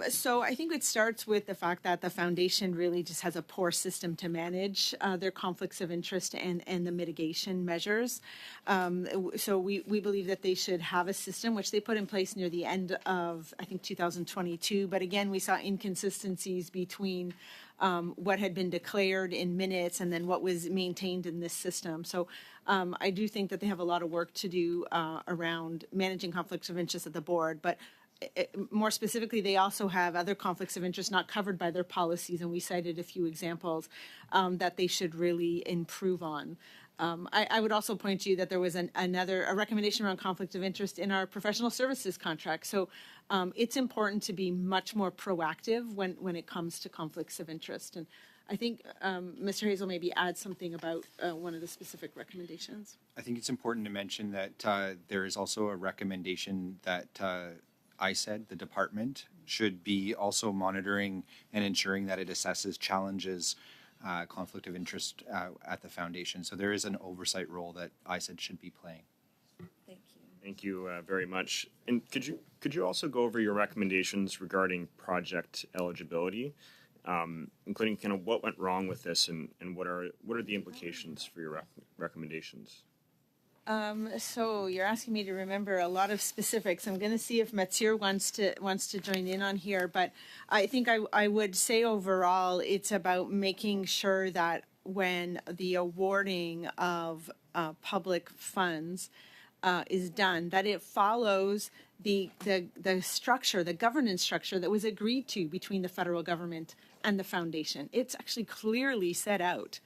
So I think it starts with the fact that the foundation really just has a poor system to manage their conflicts of interest and the mitigation measures. So we believe that they should have a system, which they put in place near the end of, I think, 2022. But again, we saw inconsistencies between what had been declared in minutes and then what was maintained in this system. So I do think that they have a lot of work to do around managing conflicts of interest at the board. But more specifically, they also have other conflicts of interest not covered by their policies, and we cited a few examples that they should really improve on. I would also point to you that there was a recommendation around conflict of interest in our professional services contract. So it's important to be much more proactive when it comes to conflicts of interest. And I think Mr. Hazel maybe add something about one of the specific recommendations. I think it's important to mention that there is also a recommendation that ISED, the department, should be also monitoring and ensuring that it assesses challenges, conflict of interest at the foundation. So there is an oversight role that ISED should be playing. Thank you very much. And could you also go over your recommendations regarding project eligibility, including kind of what went wrong with this and what are the implications for your recommendations? So you're asking me to remember a lot of specifics. I'm going to see if Mathieu wants to join in on here, but I think I would say overall it's about making sure that when the awarding of public funds is done, that it follows the structure, the governance structure that was agreed to between the federal government and the foundation. It's actually clearly set out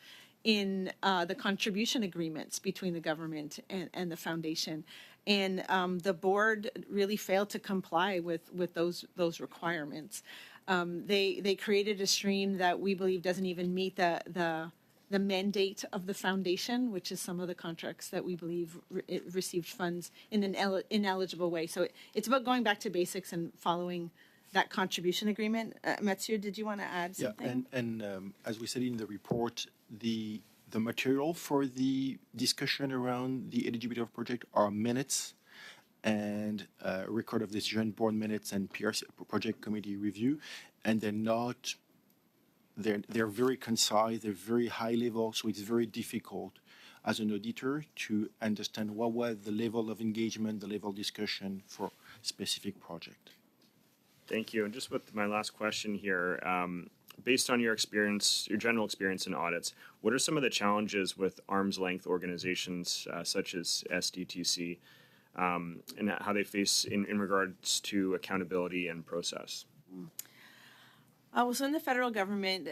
in the contribution agreements between the government and the foundation. And the board really failed to comply with those requirements. They created a stream that we believe doesn't even meet the mandate of the foundation, which is some of the contracts that we believe received funds in an ineligible way. So it's about going back to basics and following that contribution agreement. Mathieu, did you want to add something? Yeah, and as we said in the report, the material for the discussion around the eligibility of project are minutes and record of decision, board minutes, and PRC project committee review, and they're very concise, they're very high level, so it's very difficult as an auditor to understand what was the level of engagement, the level of discussion for specific project. Thank you. And just with my last question here, based on your experience, your general experience in audits, what are some of the challenges with arm's length organizations such as SDTC and how they face in regards to accountability and process? Well, so in the federal government,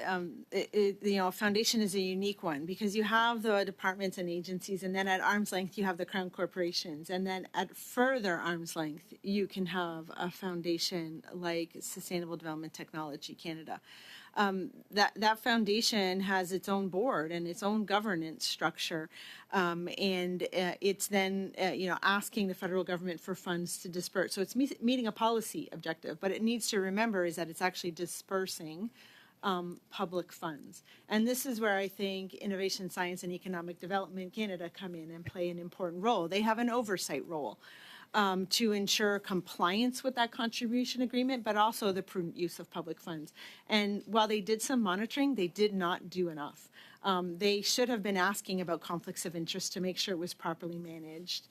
foundation is a unique one because you have the departments and agencies, and then at arm's length you have the crown corporations, and then at further arm's length you can have a foundation like Sustainable Development Technology Canada. That foundation has its own board and its own governance structure, and it's then asking the federal government for funds to disperse. So it's meeting a policy objective, but it needs to remember is that it's actually dispersing public funds. And this is where I think Innovation, Science and Economic Development Canada come in and play an important role. They have an oversight role to ensure compliance with that contribution agreement, but also the prudent use of public funds. And while they did some monitoring, they did not do enough. They should have been asking about conflicts of interest to make sure it was properly managed.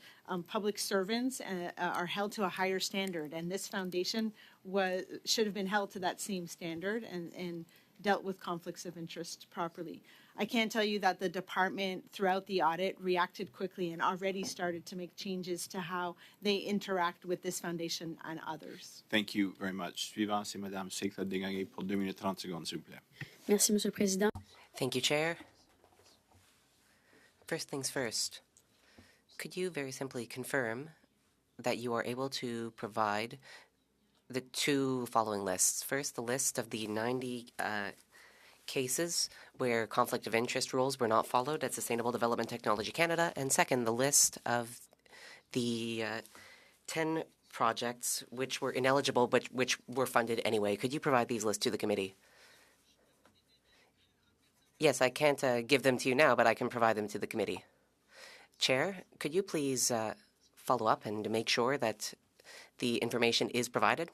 Public servants are held to a higher standard, and this foundation should have been held to that same standard and dealt with conflicts of interest properly. I can tell you that the department throughout the audit reacted quickly and already started to make changes to how they interact with this foundation and others. Thank you very much. Suivant, c'est Madame Secla Desgagnés pour 2 minutes 30 secondes, s'il vous plaît. Merci, Monsieur le Président. Thank you, Chair. First things first, could you very simply confirm that you are able to provide the two following lists? First, the list of the 90 cases where conflict of interest rules were not followed at Sustainable Development Technology Canada, and second, the list of the 10 projects which were ineligible but which were funded anyway. Could you provide these lists to the committee? Yes, I can't give them to you now, but I can provide them to the committee. Chair, could you please follow up and make sure that the information is provided?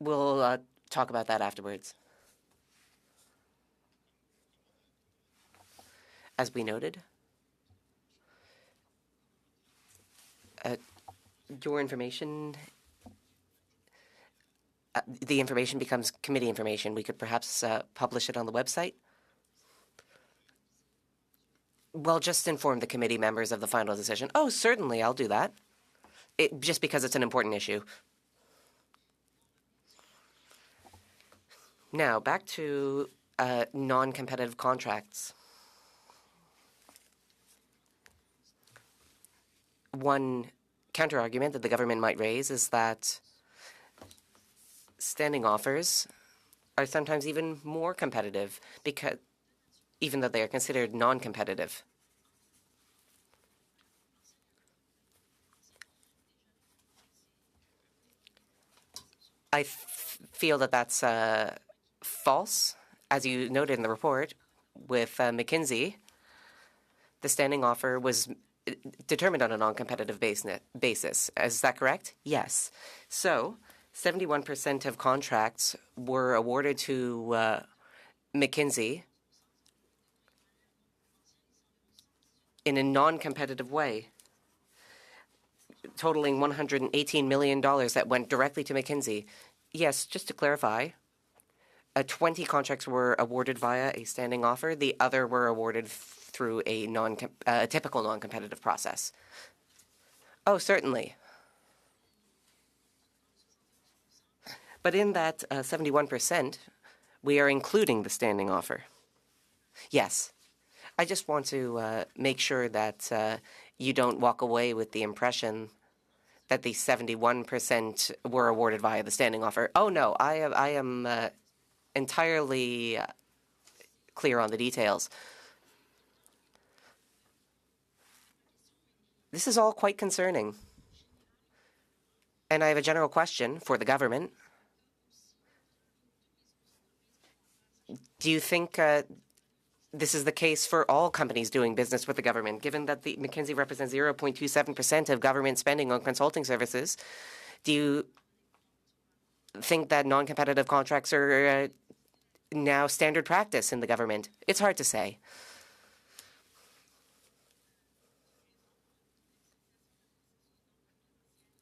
We'll talk about that afterwards. As we noted, your information, the information becomes committee information. We could perhaps publish it on the website. Well, just inform the committee members of the final decision. Oh, certainly, I'll do that. Just because it's an important issue. Now, back to non-competitive contracts. One counter-argument that the government might raise is that standing offers are sometimes even more competitive because even though they are considered non-competitive. I feel that that's false. As you noted in the report, with McKinsey, the standing offer was determined on a non-competitive basis. Is that correct? Yes. So, 71% of contracts were awarded to McKinsey in a non-competitive way, totaling $118 million that went directly to McKinsey. Yes, just to clarify, 20 contracts were awarded via a standing offer. The other were awarded through a typical non-competitive process. Oh, certainly. But in that 71%, we are including the standing offer. Yes. I just want to make sure that you don't walk away with the impression that the 71% were awarded via the standing offer. Oh, no, I am entirely clear on the details. This is all quite concerning. And I have a general question for the government. Do you think this is the case for all companies doing business with the government, given that the McKinsey represents 0.27% of government spending on consulting services? Do you think that non-competitive contracts are now standard practice in the government? It's hard to say.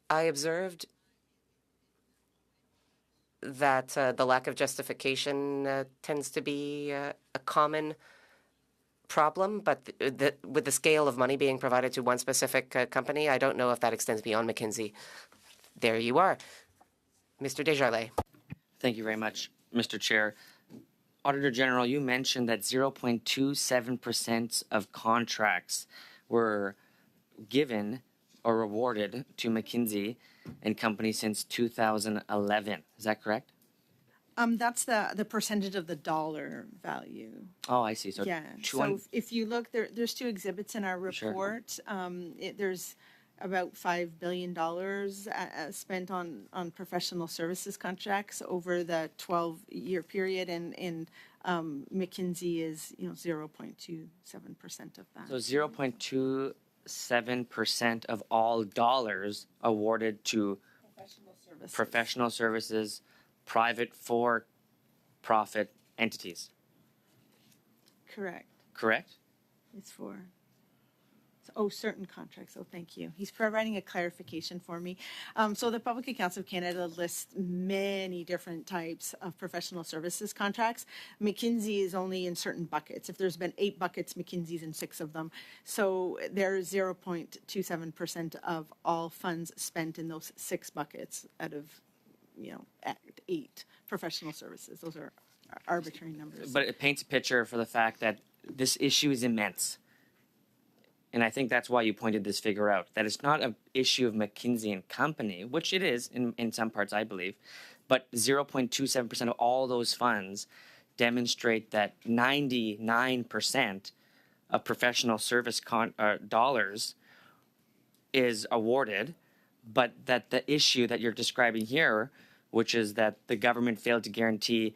I observed that the lack of justification tends to be a common problem, but with the scale of money being provided to one specific company, I don't know if that extends beyond McKinsey. There you are. Mr. Desjardins. Thank you very much, Mr. Chair. Auditor General, you mentioned that 0.27% of contracts were given or awarded to McKinsey and Company since 2011. Is that correct? That's the percentage of the dollar value. Oh, I see. So Yeah. So if you look, there's two exhibits in our report. Sure. There's about $5 billion spent on professional services contracts over the 12-year period, and McKinsey is 0.27% of that. So 0.27% of all dollars awarded to professional services, private for-profit entities. Correct. Correct? It's for certain contracts. Oh, thank you. He's providing a clarification for me. So the Public Accounts of Canada lists many different types of professional services contracts. McKinsey is only in certain buckets. If there's been 8 buckets, McKinsey's in 6 of them. So there's 0.27% of all funds spent in those 6 buckets out of 8 professional services. Those are arbitrary numbers. But it paints a picture for the fact that this issue is immense. And I think that's why you pointed this figure out, that it's not an issue of McKinsey and Company, which it is in some parts, I believe, but 0.27% of all those funds demonstrate that 99% of professional service dollars is awarded, but that the issue that you're describing here, which is that the government failed to guarantee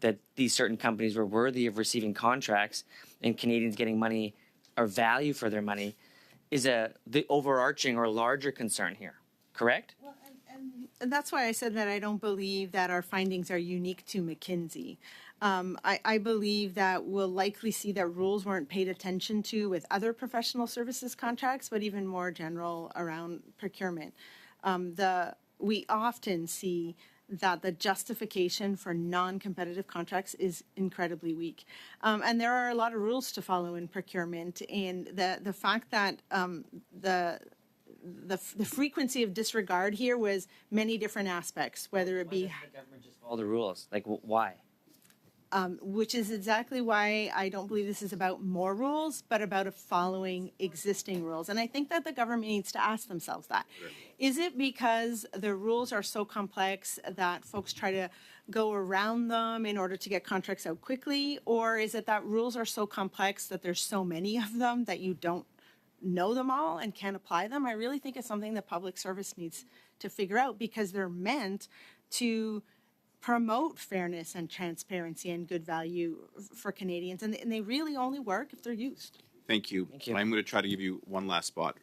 that these certain companies were worthy of receiving contracts and Canadians getting money or value for their money, is the overarching or larger concern here, correct? Well, and that's why I said that I don't believe that our findings are unique to McKinsey. I believe that we'll likely see that rules weren't paid attention to with other professional services contracts, but even more general around procurement. We often see that the justification for non-competitive contracts is incredibly weak. And there are a lot of rules to follow in procurement, and the fact that the frequency of disregard here was many different aspects, whether it be... Why doesn't the government just follow the rules? Like, why? Which is exactly why I don't believe this is about more rules, but about following existing rules. And I think that the government needs to ask themselves that. Is it because the rules are so complex that folks try to go around them in order to get contracts out quickly? Or is it that rules are so complex that there's so many of them that you don't know them all and can't apply them? I really think it's something that public service needs to figure out, because they're meant to promote fairness and transparency and good value for Canadians, and they really only work if they're used. Thank you. Thank you. I'm going to try to give you one last spot,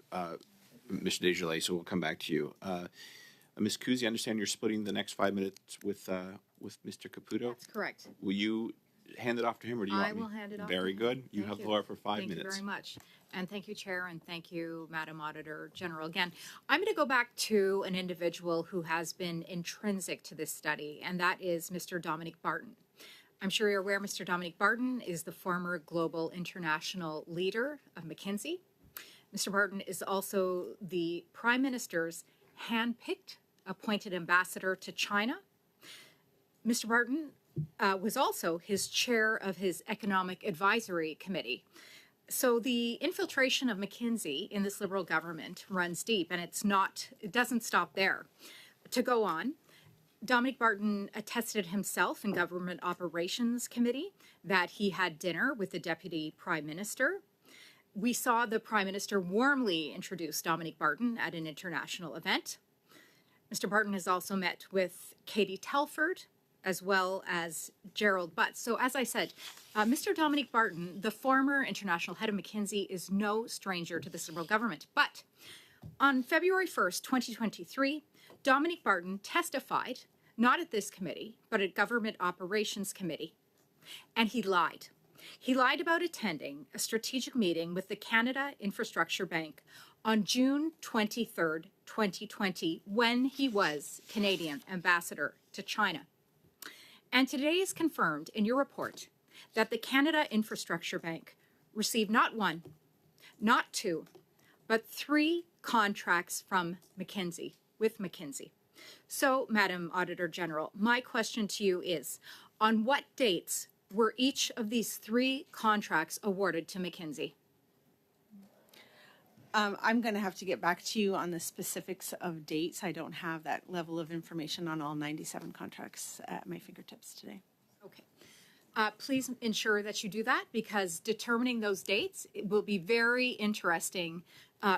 Mr. Desjardins, so we'll come back to you. Ms. Kuzi, I understand you're splitting the next 5 minutes with Mr. Caputo. That's correct. Will you hand it off to him, or do you I want me? will hand it off. Very to him. good. You Thank have the floor for 5 minutes. Thank you very much. And thank you, Chair, and thank you, Madam Auditor General. Again, I'm going to go back to an individual who has been intrinsic to this study, and that is Mr. Dominic Barton. I'm sure you're aware Mr. Dominic Barton is the former global international leader of McKinsey. Mr. Barton is also the Prime Minister's hand-picked appointed ambassador to China. Mr. Barton was also his chair of his Economic Advisory Committee. So the infiltration of McKinsey in this Liberal government runs deep, and it doesn't stop there. To go on, Dominic Barton attested himself in Government Operations Committee that he had dinner with the Deputy Prime Minister. We saw the Prime Minister warmly introduce Dominic Barton at an international event. Mr. Barton has also met with Katie Telford, as well as Gerald Butts. So as I said, Mr. Dominic Barton, the former international head of McKinsey, is no stranger to this Liberal government. But on February 1st, 2023, Dominic Barton testified, not at this committee, but at Government Operations Committee, and he lied. He lied about attending a strategic meeting with the Canada Infrastructure Bank on June 23rd, 2020, when he was Canadian ambassador to China. And today is confirmed in your report that the Canada Infrastructure Bank received not one, not two, but 3 contracts from McKinsey, with McKinsey. So, Madam Auditor General, my question to you is, on what dates were each of these 3 contracts awarded to McKinsey? I'm going to have to get back to you on the specifics of dates. I don't have that level of information on all 97 contracts at my fingertips today. Okay. Please ensure that you do that, because determining those dates will be very interesting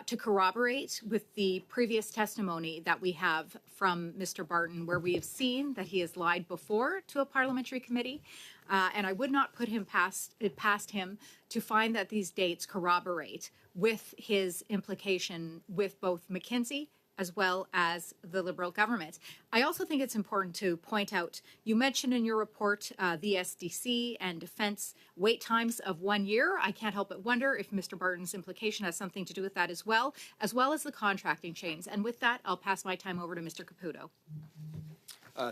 to corroborate with the previous testimony that we have from Mr. Barton, where we have seen that he has lied before to a parliamentary committee. And I would not put him past him to find that these dates corroborate with his implication with both McKinsey as well as the Liberal government. I also think it's important to point out, you mentioned in your report the SDC and defense wait times of 1 year. I can't help but wonder if Mr. Barton's implication has something to do with that as well as the contracting chains. And with that, I'll pass my time over to Mr. Caputo.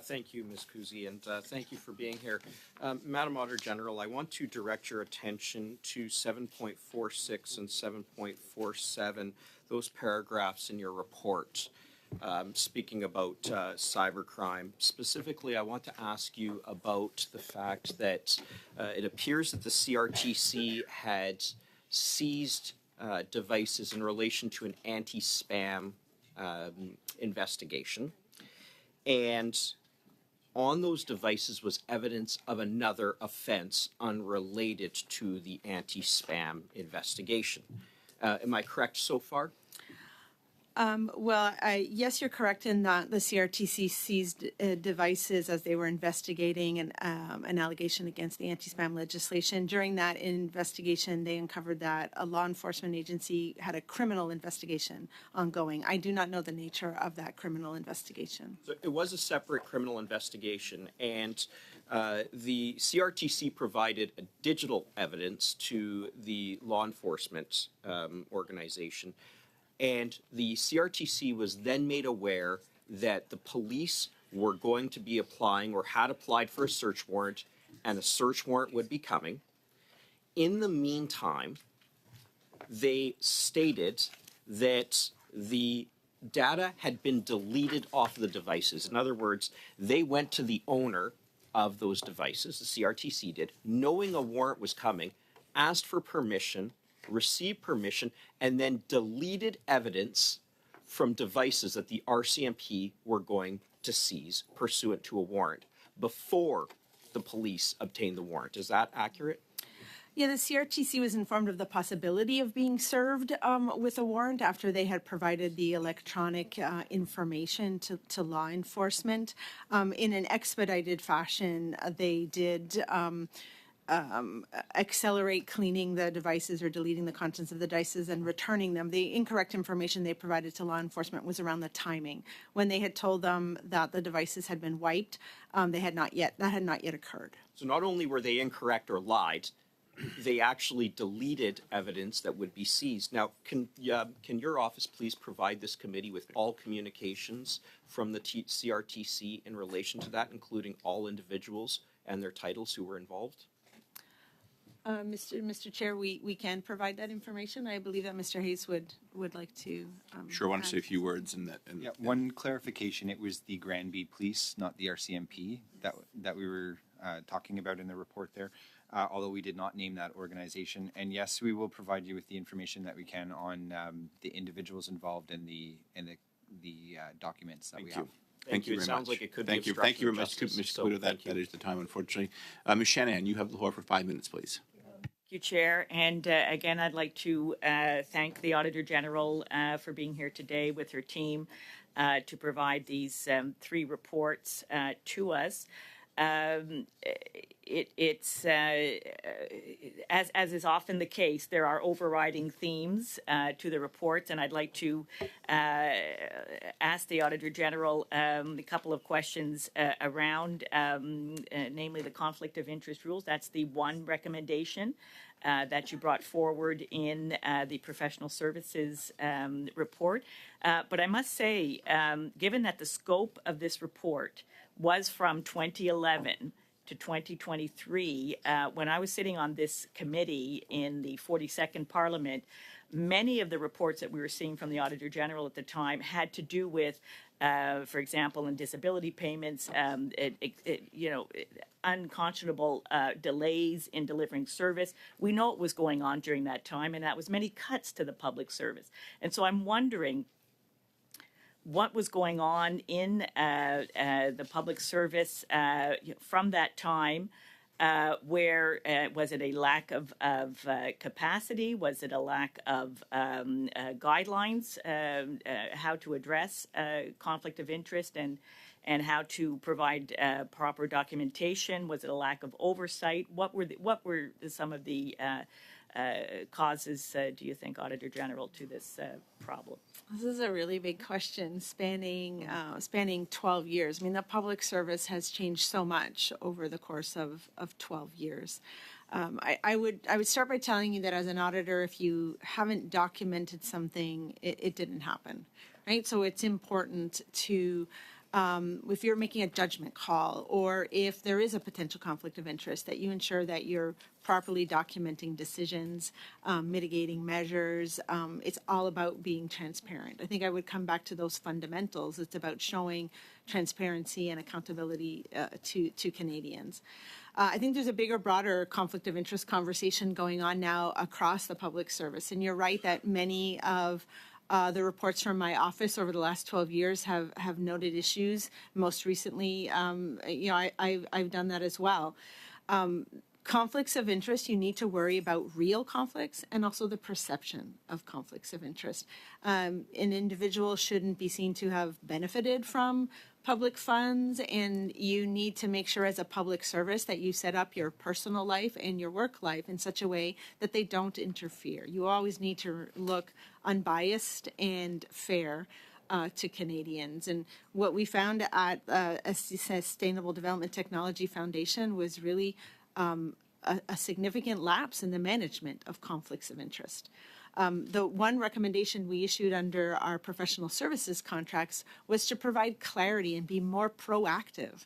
Thank you, Ms. Kuzi, and thank you for being here. Madam Auditor General, I want to direct your attention to 7.46 and 7.47, those paragraphs in your report, speaking about cybercrime. Specifically, I want to ask you about the fact that it appears that the CRTC had seized devices in relation to an anti-spam investigation. And on those devices was evidence of another offense unrelated to the anti-spam investigation. Am I correct so far? Yes, you're correct in that the CRTC seized devices as they were investigating an allegation against the anti-spam legislation. During that investigation, they uncovered that a law enforcement agency had a criminal investigation ongoing. I do not know the nature of that criminal investigation. So it was a separate criminal investigation, and the CRTC provided digital evidence to the law enforcement organization. And the CRTC was then made aware that the police were going to be applying or had applied for a search warrant, and a search warrant would be coming. In the meantime, they stated that the data had been deleted off the devices. In other words, they went to the owner of those devices, the CRTC did, knowing a warrant was coming, asked for permission, received permission, and then deleted evidence from devices that the RCMP were going to seize pursuant to a warrant. before the police obtained the warrant. Is that accurate? Yeah, the CRTC was informed of the possibility of being served with a warrant after they had provided the electronic information to law enforcement. In an expedited fashion, they did accelerate cleaning the devices or deleting the contents of the devices and returning them. The incorrect information they provided to law enforcement was around the timing. When they had told them that the devices had been wiped, that had not yet occurred. So not only were they incorrect or lied, they actually deleted evidence that would be seized. Now, can your office please provide this committee with all communications from the CRTC in relation to that, including all individuals and their titles who were involved? Mr. Chair, we can provide that information. I believe that Mr. Hayes would like to. Sure, I want to say a few words in that. Yeah, one clarification: it was the Granby Police, not the RCMP, that we were talking about in the report there. Although we did not name that organization, and yes, we will provide you with the information that we can on the individuals involved in the documents that we have. Thank you. Very It sounds much. like it could Thank be you. Thank you very much, obstruction of Mr. justice, so Caputo. thank That you. is the time, unfortunately. Ms. Shanahan, you have the floor for 5 minutes, please. Thank you, Chair. And again, I'd like to thank the Auditor General for being here today with her team to provide these 3 reports to us. It's as is often the case, there are overriding themes to the reports, and I'd like to ask the Auditor General a couple of questions around, namely the conflict of interest rules. That's the one recommendation that you brought forward in the professional services report. But I must say, given that the scope of this report was from 2011 to 2023, when I was sitting on this committee in the 42nd Parliament, many of the reports that we were seeing from the Auditor General at the time had to do with, for example, in disability payments, unconscionable delays in delivering service. We know what was going on during that time, and that was many cuts to the public service. And so I'm wondering what was going on in the public service from that time, where was it a lack of capacity? Was it a lack of guidelines, how to address conflict of interest and how to provide proper documentation? Was it a lack of oversight? What were some of the causes, do you think, Auditor General, to this problem? This is a really big question spanning 12 years. I mean, the public service has changed so much over the course of 12 years. I would start by telling you that as an auditor, if you haven't documented something, it didn't happen, right? So it's important to, if you're making a judgment call or if there is a potential conflict of interest, that you ensure that you're properly documenting decisions, mitigating measures. It's all about being transparent. I think I would come back to those fundamentals. It's about showing transparency and accountability to Canadians. I think there's a bigger, broader conflict of interest conversation going on now across the public service. And you're right that many of the reports from my office over the last 12 years have noted issues. Most recently, I've done that as well. Conflicts of interest, you need to worry about real conflicts and also the perception of conflicts of interest. An individual shouldn't be seen to have benefited from public funds, and you need to make sure as a public service that you set up your personal life and your work life in such a way that they don't interfere. You always need to look unbiased and fair to Canadians. And what we found at a Sustainable Development Technology Foundation was really a significant lapse in the management of conflicts of interest. The one recommendation we issued under our professional services contracts was to provide clarity and be more proactive,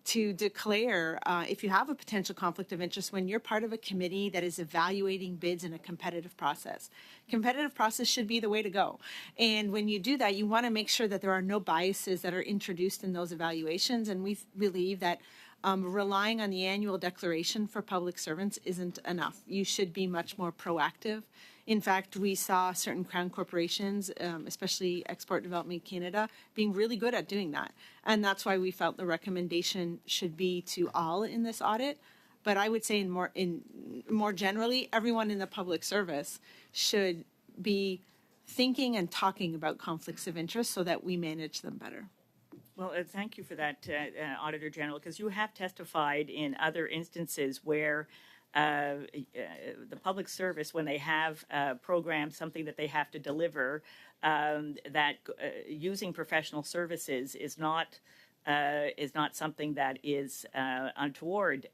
to declare if you have a potential conflict of interest when you're part of a committee that is evaluating bids in a competitive process. Competitive process should be the way to go. And when you do that, you want to make sure that there are no biases that are introduced in those evaluations. And we believe that Relying on the annual declaration for public servants isn't enough. You should be much more proactive. In fact, we saw certain Crown corporations, especially Export Development Canada, being really good at doing that. And that's why we felt the recommendation should be to all in this audit. But I would say more generally, everyone in the public service should be thinking and talking about conflicts of interest so that we manage them better. Well, thank you for that, Auditor General, because you have testified in other instances where the public service, when they have programs, something that they have to deliver, that using professional services is not something that is untoward,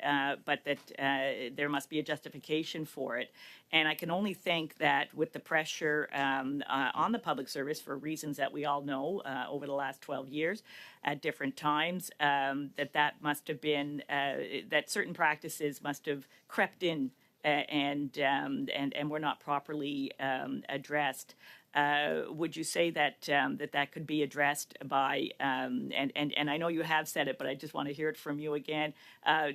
but that there must be a justification for it. And I can only think that with the pressure on the public service for reasons that we all know over the last 12 years at different times, that must have been, that certain practices must have crept in and were not properly addressed. Would you say that that could be addressed by and I know you have said it, but I just want to hear it from you again.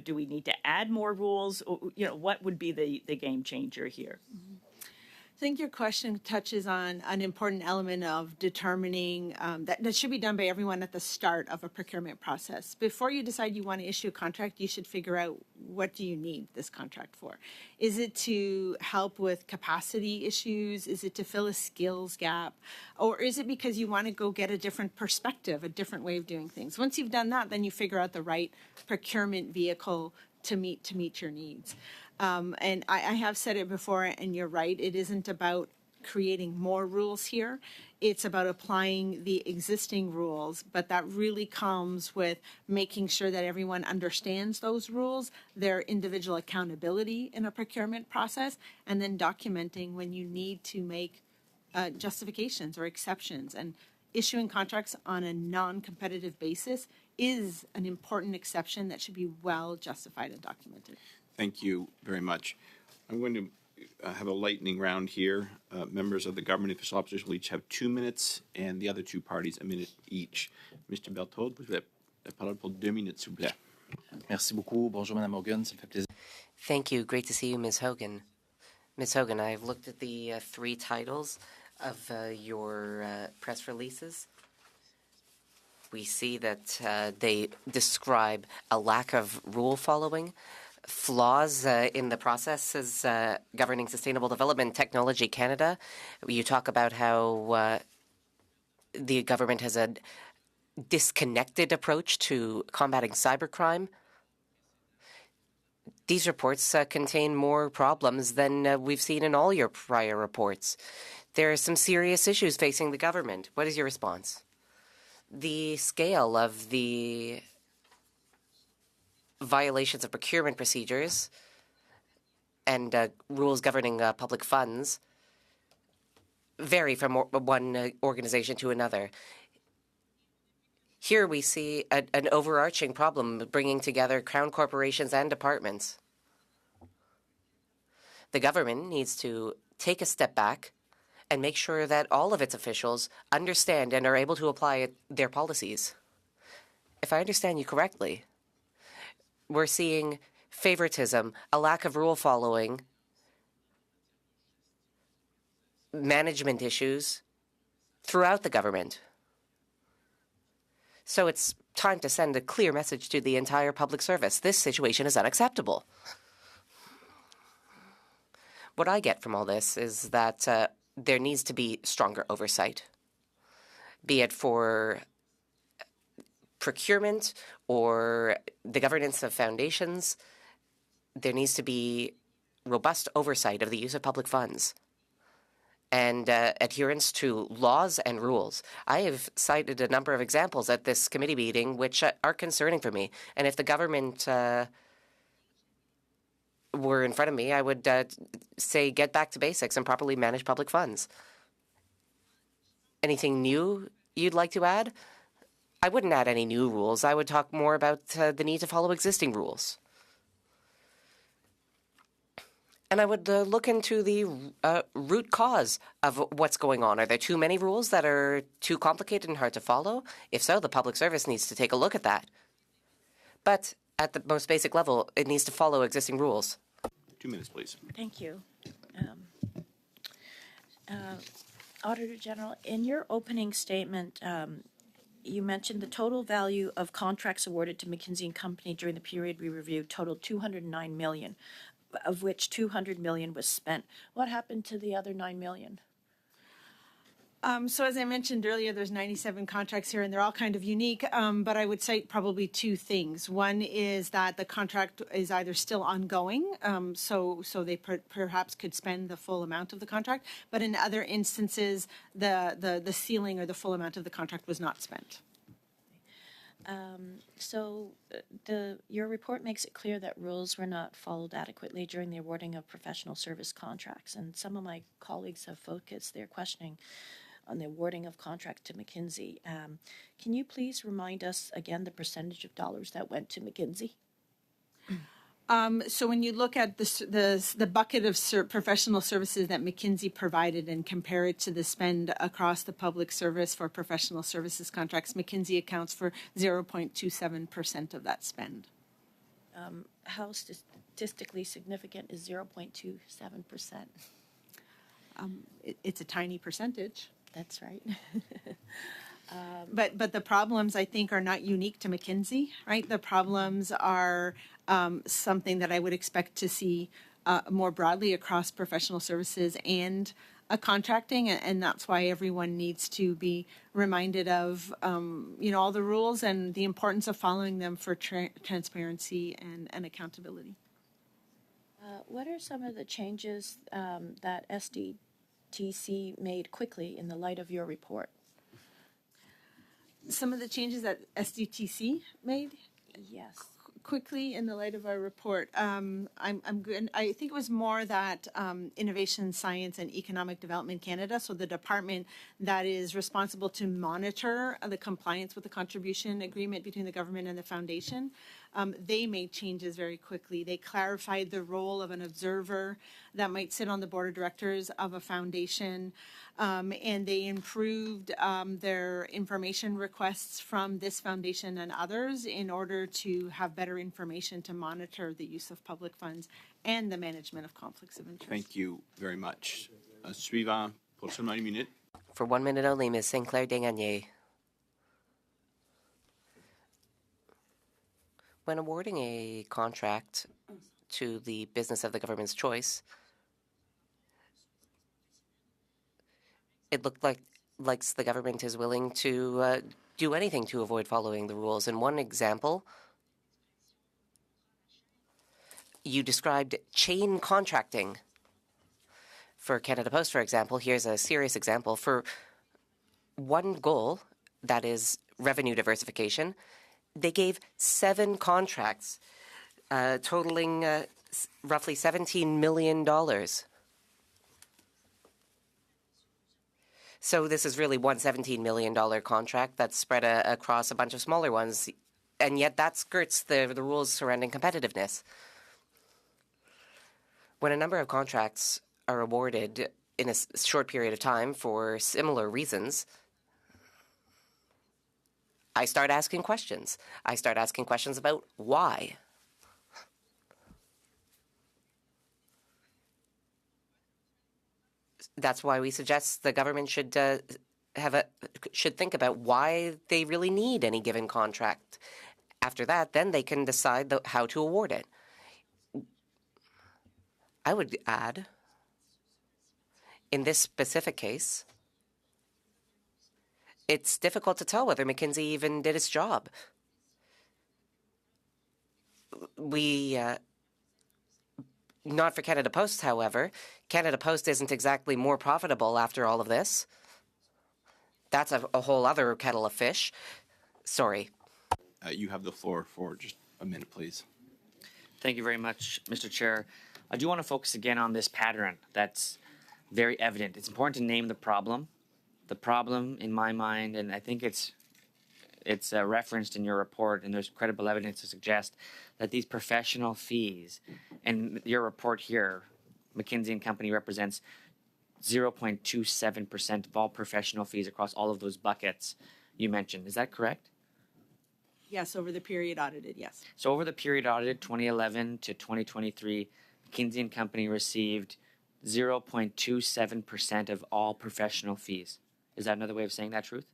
Do we need to add more rules? What would be the game changer here? Mm-hmm. I think your question touches on an important element of determining that should be done by everyone at the start of a procurement process. Before you decide you want to issue a contract, you should figure out, what do you need this contract for? Is it to help with capacity issues? Is it to fill a skills gap? Or is it because you want to go get a different perspective, a different way of doing things? Once you've done that, then you figure out the right procurement vehicle to meet your needs. And I have said it before, and you're right, it isn't about creating more rules here. It's about applying the existing rules, but that really comes with making sure that everyone understands those rules, their individual accountability in a procurement process, and then documenting when you need to make justifications or exceptions. And issuing contracts on a non-competitive basis is an important exception that should be well justified and documented. Thank you very much. I'm going to have a lightning round here. Members of the government official officers will each have 2 minutes, and the other two parties 1 minute each. Mr. Berthold, vous avez la parole pour 2 minutes, s'il vous plaît. Merci beaucoup. Bonjour, Madame Hogan. Ça me fait plaisir. Thank you. Great to see you, Ms. Hogan. Ms. Hogan, I've looked at the 3 titles of your press releases. We see that they describe a lack of rule following, flaws in the processes governing sustainable development technology Canada. You talk about how the government has a disconnected approach to combating cybercrime. These reports contain more problems than we've seen in all your prior reports. There are some serious issues facing the government. What is your response? The scale of the violations of procurement procedures and rules governing public funds vary from one organization to another. Here we see an overarching problem bringing together Crown corporations and departments. The government needs to take a step back and make sure that all of its officials understand and are able to apply their policies. If I understand you correctly, we're seeing favoritism, a lack of rule following, management issues throughout the government. So it's time to send a clear message to the entire public service. This situation is unacceptable. What I get from all this is that there needs to be stronger oversight, be it for procurement or the governance of foundations. There needs to be robust oversight of the use of public funds and adherence to laws and rules. I have cited a number of examples at this committee meeting which are concerning for me. And if the government were in front of me, I would say get back to basics and properly manage public funds. Anything new you'd like to add? I wouldn't add any new rules. I would talk more about the need to follow existing rules. And I would look into the root cause of what's going on. Are there too many rules that are too complicated and hard to follow? If so, the public service needs to take a look at that. But At the most basic level, it needs to follow existing rules. 2 minutes, please. Thank you. Auditor General, in your opening statement, you mentioned the total value of contracts awarded to McKinsey & Company during the period we reviewed totaled $209 million, of which $200 million was spent. What happened to the other $9 million? So as I mentioned earlier, there's 97 contracts here, and they're all kind of unique. But I would cite probably two things. One is that the contract is either still ongoing, so they perhaps could spend the full amount of the contract. But in other instances, the ceiling or the full amount of the contract was not spent. Your report makes it clear that rules were not followed adequately during the awarding of professional service contracts, and some of my colleagues have focused their questioning on the awarding of contract to McKinsey. Can you please remind us again the percentage of dollars that went to McKinsey? So when you look at the bucket of professional services that McKinsey provided and compare it to the spend across the public service for professional services contracts, McKinsey accounts for 0.27% of that spend. How statistically significant is 0.27%? It's a tiny percentage. That's right. But the problems, I think, are not unique to McKinsey, right? The problems are something that I would expect to see more broadly across professional services and contracting, and that's why everyone needs to be reminded of, all the rules and the importance of following them for transparency and accountability. What are some of the changes that SDTC made quickly in the light of your report? Some of the changes that SDTC made? Yes. Quickly in the light of our report, I'm good. I think it was more that Innovation, Science, and Economic Development Canada, so the department that is responsible to monitor the compliance with the contribution agreement between the government and the foundation, they made changes very quickly. They clarified the role of an observer that might sit on the board of directors of a foundation, and they improved their information requests from this foundation and others in order to have better information to monitor the use of public funds and the management of conflicts of interest. Thank you very much. Suivant, pour seulement une minute. For 1 minute only, Ms. Sinclair Desgagnés. When awarding a contract to the business of the government's choice, it looked like the government is willing to do anything to avoid following the rules. In one example, you described chain contracting. For Canada Post, for example, here's a serious example. For one goal, that is revenue diversification, they gave 7 contracts totaling roughly $17 million. So this is really one $17 million contract that's spread across a bunch of smaller ones, and yet that skirts the rules surrounding competitiveness. When a number of contracts are awarded in a short period of time for similar reasons, I start asking questions. I start asking questions about why. That's why we suggest the government should think about why they really need any given contract. After that, then they can decide how to award it. I would add, in this specific case, it's difficult to tell whether McKinsey even did its job. Not for Canada Post, however. Canada Post isn't exactly more profitable after all of this. That's a whole other kettle of fish. Sorry. You have the floor for just a minute, please. Thank you very much, Mr. Chair. I do want to focus again on this pattern that's very evident. It's important to name the problem. The problem, in my mind, and I think it's referenced in your report, and there's credible evidence to suggest that these professional fees, and your report here, McKinsey & Company represents 0.27% of all professional fees across all of those buckets you mentioned. Is that correct? Yes, over the period audited, yes. So over the period audited, 2011 to 2023, McKinsey and Company received 0.27% of all professional fees. Is that another way of saying that truth?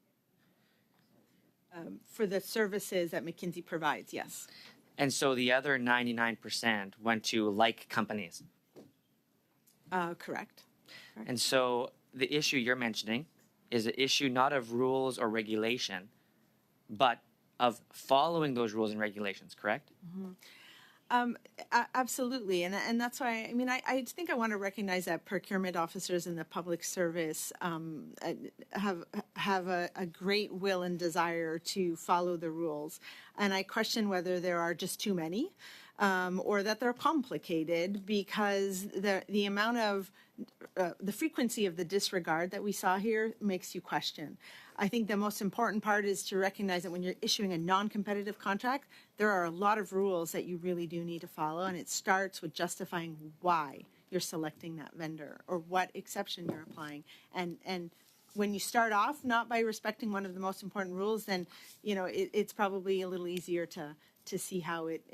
For the services that McKinsey provides, yes. And so the other 99% went to like companies. Correct. And so the issue you're mentioning is an issue not of rules or regulation, but of following those rules and regulations, correct? Absolutely, and that's why I mean I think I want to recognize that procurement officers in the public service have a great will and desire to follow the rules, and I question whether there are just too many, or that they're complicated, because the amount of the frequency of the disregard that we saw here makes you question. I think the most important part is to recognize that when you're issuing a non-competitive contract, there are a lot of rules that you really do need to follow, and it starts with justifying why you're selecting that vendor or what exception you're applying. And when you start off not by respecting one of the most important rules, then it's probably a little easier to see how it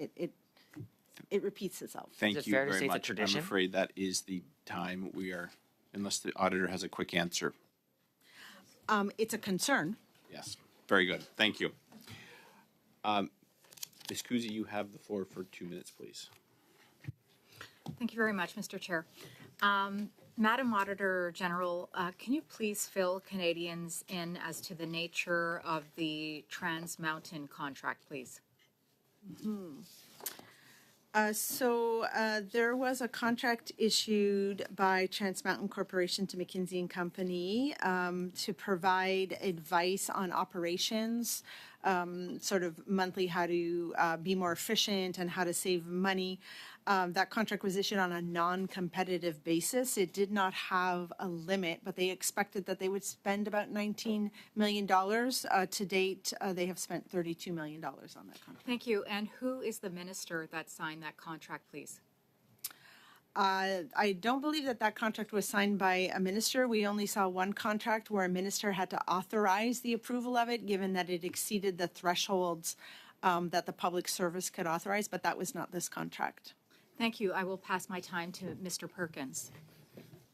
repeats itself. Thank you very much. I'm afraid that is the time we are, unless the auditor has a quick answer. It's a concern. Yes, very good. Thank you. Ms. Kuzi, you have the floor for 2 minutes, please. Thank you very much, Mr. Chair. Madam Auditor General, can you please fill Canadians in as to the nature of the Trans Mountain contract, please? So there was a contract issued by Trans Mountain Corporation to McKinsey and Company to provide advice on operations, sort of monthly how to be more efficient and how to save money. That contract was issued on a non-competitive basis. It did not have a limit, but they expected that they would spend about $19 million. To date, they have spent $32 million on that contract. Thank you. And who is the minister that signed that contract, please? I don't believe that contract was signed by a minister. We only saw one contract where a minister had to authorize the approval of it, given that it exceeded the thresholds that the public service could authorize, but that was not this contract. Thank you. I will pass my time to Mr. Perkins.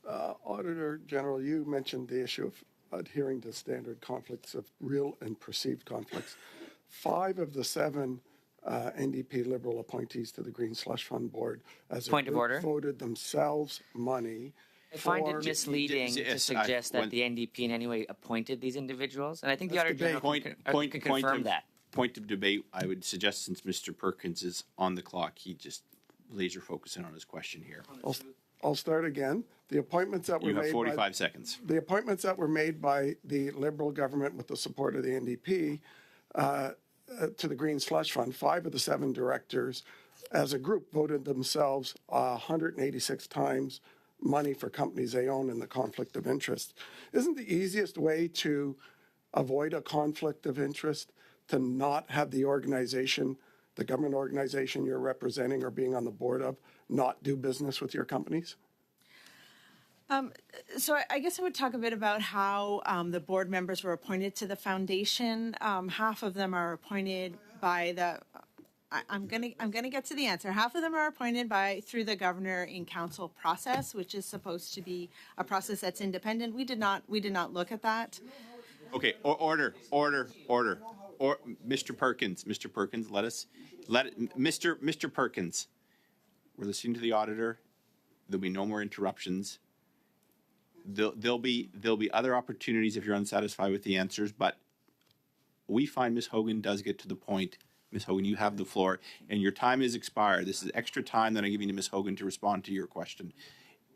Auditor General, you mentioned the issue of adhering to standard conflicts of real and perceived conflicts. 5 of the 7 NDP Liberal appointees to the Green Slush Fund Board as Point of order. voted themselves money. I find it misleading to suggest that the NDP in any way appointed these individuals, and I think the Auditor General can confirm that. Point of debate, I would suggest, since Mr. Perkins is on the clock, he just laser focus in on his question here. I'll start again. The appointments that were made. You have 45 seconds. The appointments that were made by the Liberal government with the support of the NDP to the Green Slush Fund, 5 of the 7 directors, as a group, voted themselves 186 times money for companies they own in the conflict of interest. Isn't the easiest way to avoid a conflict of interest to not have the organization, the government organization you're representing or being on the board of, not do business with your companies? So I guess I would talk a bit about how the board members were appointed to the foundation. Half of them are appointed by the. I'm gonna get to the answer. Half of them are appointed through the governor in council process, which is supposed to be a process that's independent. We did not look at that. Okay, order. Or Mr. Perkins, Mr. Perkins, we're listening to the auditor. There'll be no more interruptions. There'll be other opportunities if you're unsatisfied with the answers, but we find Ms. Hogan does get to the point. Ms. Hogan, you have the floor, and your time is expired. This is extra time that I'm giving to Ms. Hogan to respond to your question.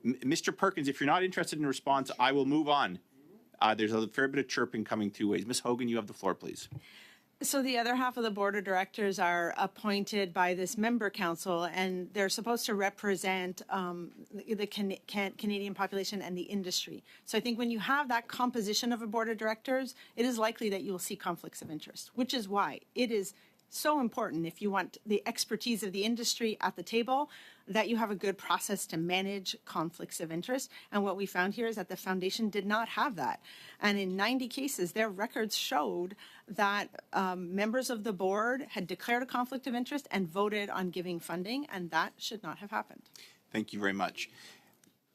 Mr. Perkins, if you're not interested in a response, I will move on. There's a fair bit of chirping coming 2 ways. Ms. Hogan, you have the floor, please. So the other half of the board of directors are appointed by this member council, and they're supposed to represent the Canadian population and the industry. So I think when you have that composition of a board of directors, it is likely that you will see conflicts of interest, which is why it is so important, if you want the expertise of the industry at the table, that you have a good process to manage conflicts of interest. And what we found here is that the foundation did not have that. And in 90 cases, their records showed that members of the board had declared a conflict of interest and voted on giving funding, and that should not have happened. Thank you very much.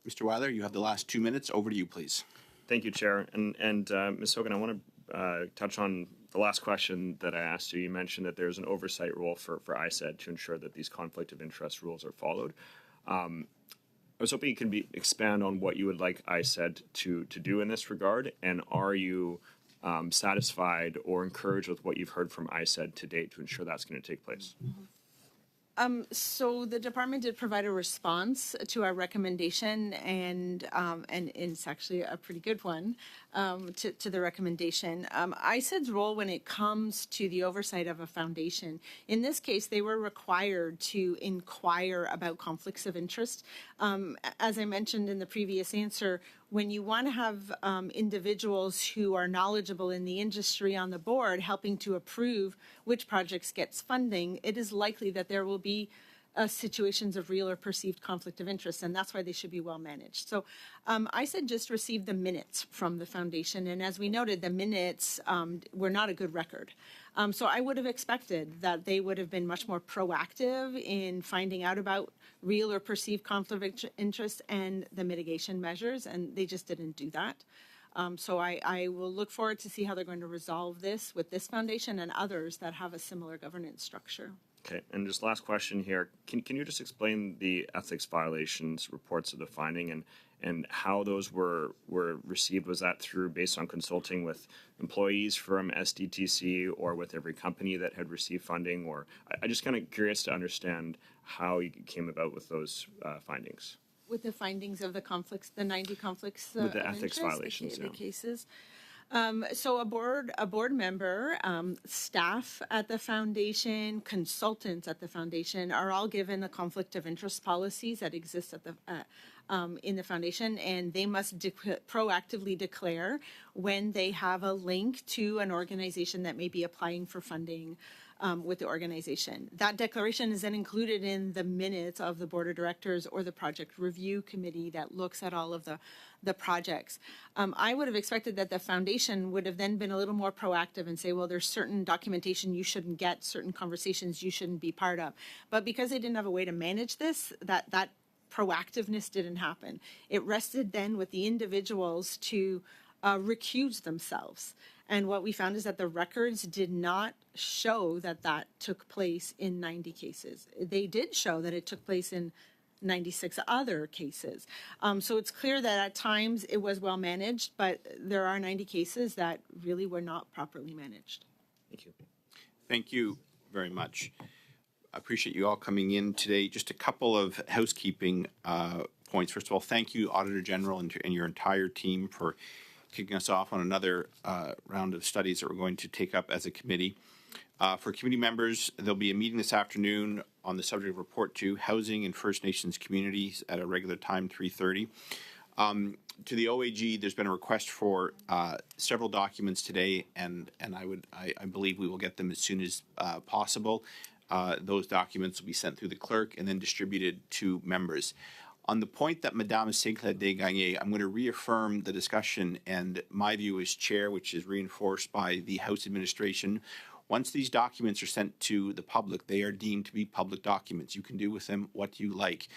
Mr. Weiler, you have the last 2 minutes. Over to you, please. Thank you, Chair. And Ms. Hogan, I want to touch on the last question that I asked you. You mentioned that there's an oversight role for ISED to ensure that these conflict of interest rules are followed. I was hoping you could expand on what you would like ISED to do in this regard, and are you satisfied or encouraged with what you've heard from ISED to date to ensure that's going to take place? So the department did provide a response to our recommendation, and it's actually a pretty good one to the recommendation. ISED's role when it comes to the oversight of a foundation, in this case, they were required to inquire about conflicts of interest. As I mentioned in the previous answer, when you want to have individuals who are knowledgeable in the industry on the board helping to approve which projects gets funding, it is likely that there will be situations of real or perceived conflict of interest, and that's why they should be well managed. So ISED just received the minutes from the foundation, and as we noted, the minutes were not a good record. So I would have expected that they would have been much more proactive in finding out about real or perceived conflict of interest and the mitigation measures, and they just didn't do that. So I will look forward to see how they're going to resolve this with this foundation and others that have a similar governance structure. Okay, and just last question here. Can you just explain the ethics violations reports of the finding and how those were received? Was that based on consulting with employees from SDTC or with every company that had received funding? Or I just kind of curious to understand how you came about with those findings. With the findings of the conflicts, the 90 conflicts with the ethics violations, the cases. So a board member, staff at the foundation, consultants at the foundation are all given the conflict of interest policies that exist at the in the foundation, and they must proactively declare when they have a link to an organization that may be applying for funding with the organization. That declaration is then included in the minutes of the board of directors or the project review committee that looks at all of the projects. I would have expected that the foundation would have then been a little more proactive and say, well, there's certain documentation you shouldn't get, certain conversations you shouldn't be part of. But because they didn't have a way to manage this, that proactiveness didn't happen. It rested then with the individuals to recuse themselves. And what we found is that the records did not show that took place in 90 cases. They did show that it took place in 96 other cases. So it's clear that at times it was well managed, but there are 90 cases that really were not properly managed. Thank you. Thank you very much. I appreciate you all coming in today. Just a couple of housekeeping points. First of all, thank you, Auditor General, and your entire team for kicking us off on another round of studies that we're going to take up as a committee. For committee members, there'll be a meeting this afternoon on the subject of Report 2, Housing and First Nations Communities at a regular time, 3:30. To the OAG, there's been a request for several documents today, and I believe we will get them as soon as possible. Those documents will be sent through the clerk and then distributed to members. On the point that Madame Sinclair-Desgagnés, I'm going to reaffirm the discussion and my view as chair, which is reinforced by the House administration. Once these documents are sent to the public, they are deemed to be public documents. You can do with them what you like.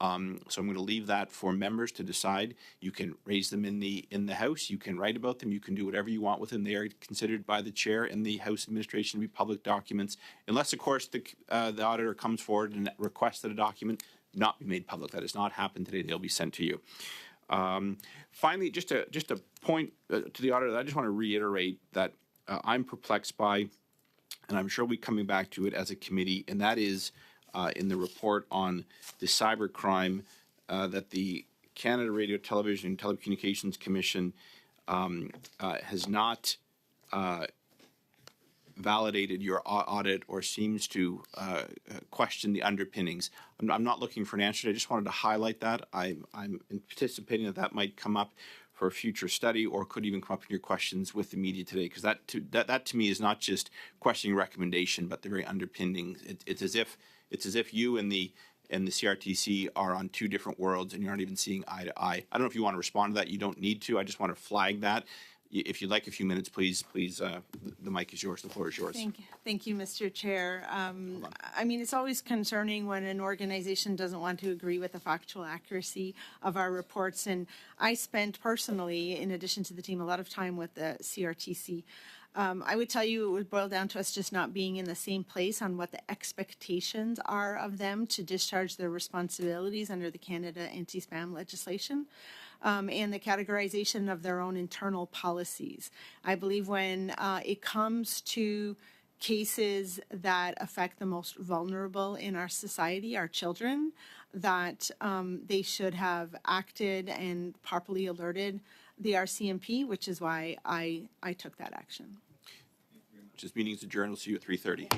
So I'm going to leave that for members to decide. You can raise them in the House. You can write about them. You can do whatever you want with them. They are considered by the chair and the House administration to be public documents, unless, of course, the auditor comes forward and requests that a document not be made public. That has not happened today. They'll be sent to you. Finally, just a point to the auditor that I just want to reiterate that I'm perplexed by, and I'm sure we'll be coming back to it as a committee, and that is in the report on the cybercrime that the Canada Radio, Television and Telecommunications Commission has not validated your audit or seems to question the underpinnings. I'm not looking for an answer. I just wanted to highlight that. I'm anticipating that might come up for a future study or could even come up in your questions with the media today, because that to me is not just questioning recommendation, but the very underpinnings. It's as if you and the and the CRTC are on two different worlds, and you aren't even seeing eye to eye. I don't know if you want to respond to that. You don't need to. I just want to flag that. If you'd like a few minutes, please, the mic is yours. The floor is yours. Thank you, Mr. Chair. I mean, it's always concerning when an organization doesn't want to agree with the factual accuracy of our reports. And I spent personally, in addition to the team, a lot of time with the CRTC. I would tell you it would boil down to us just not being in the same place on what the expectations are of them to discharge their responsibilities under the Canada anti-spam legislation. And the categorization of their own internal policies. I believe when it comes to cases that affect the most vulnerable in our society, our children, that they should have acted and properly alerted the RCMP, which is why I took that action. This meeting is adjourned. We'll see you at 3:30.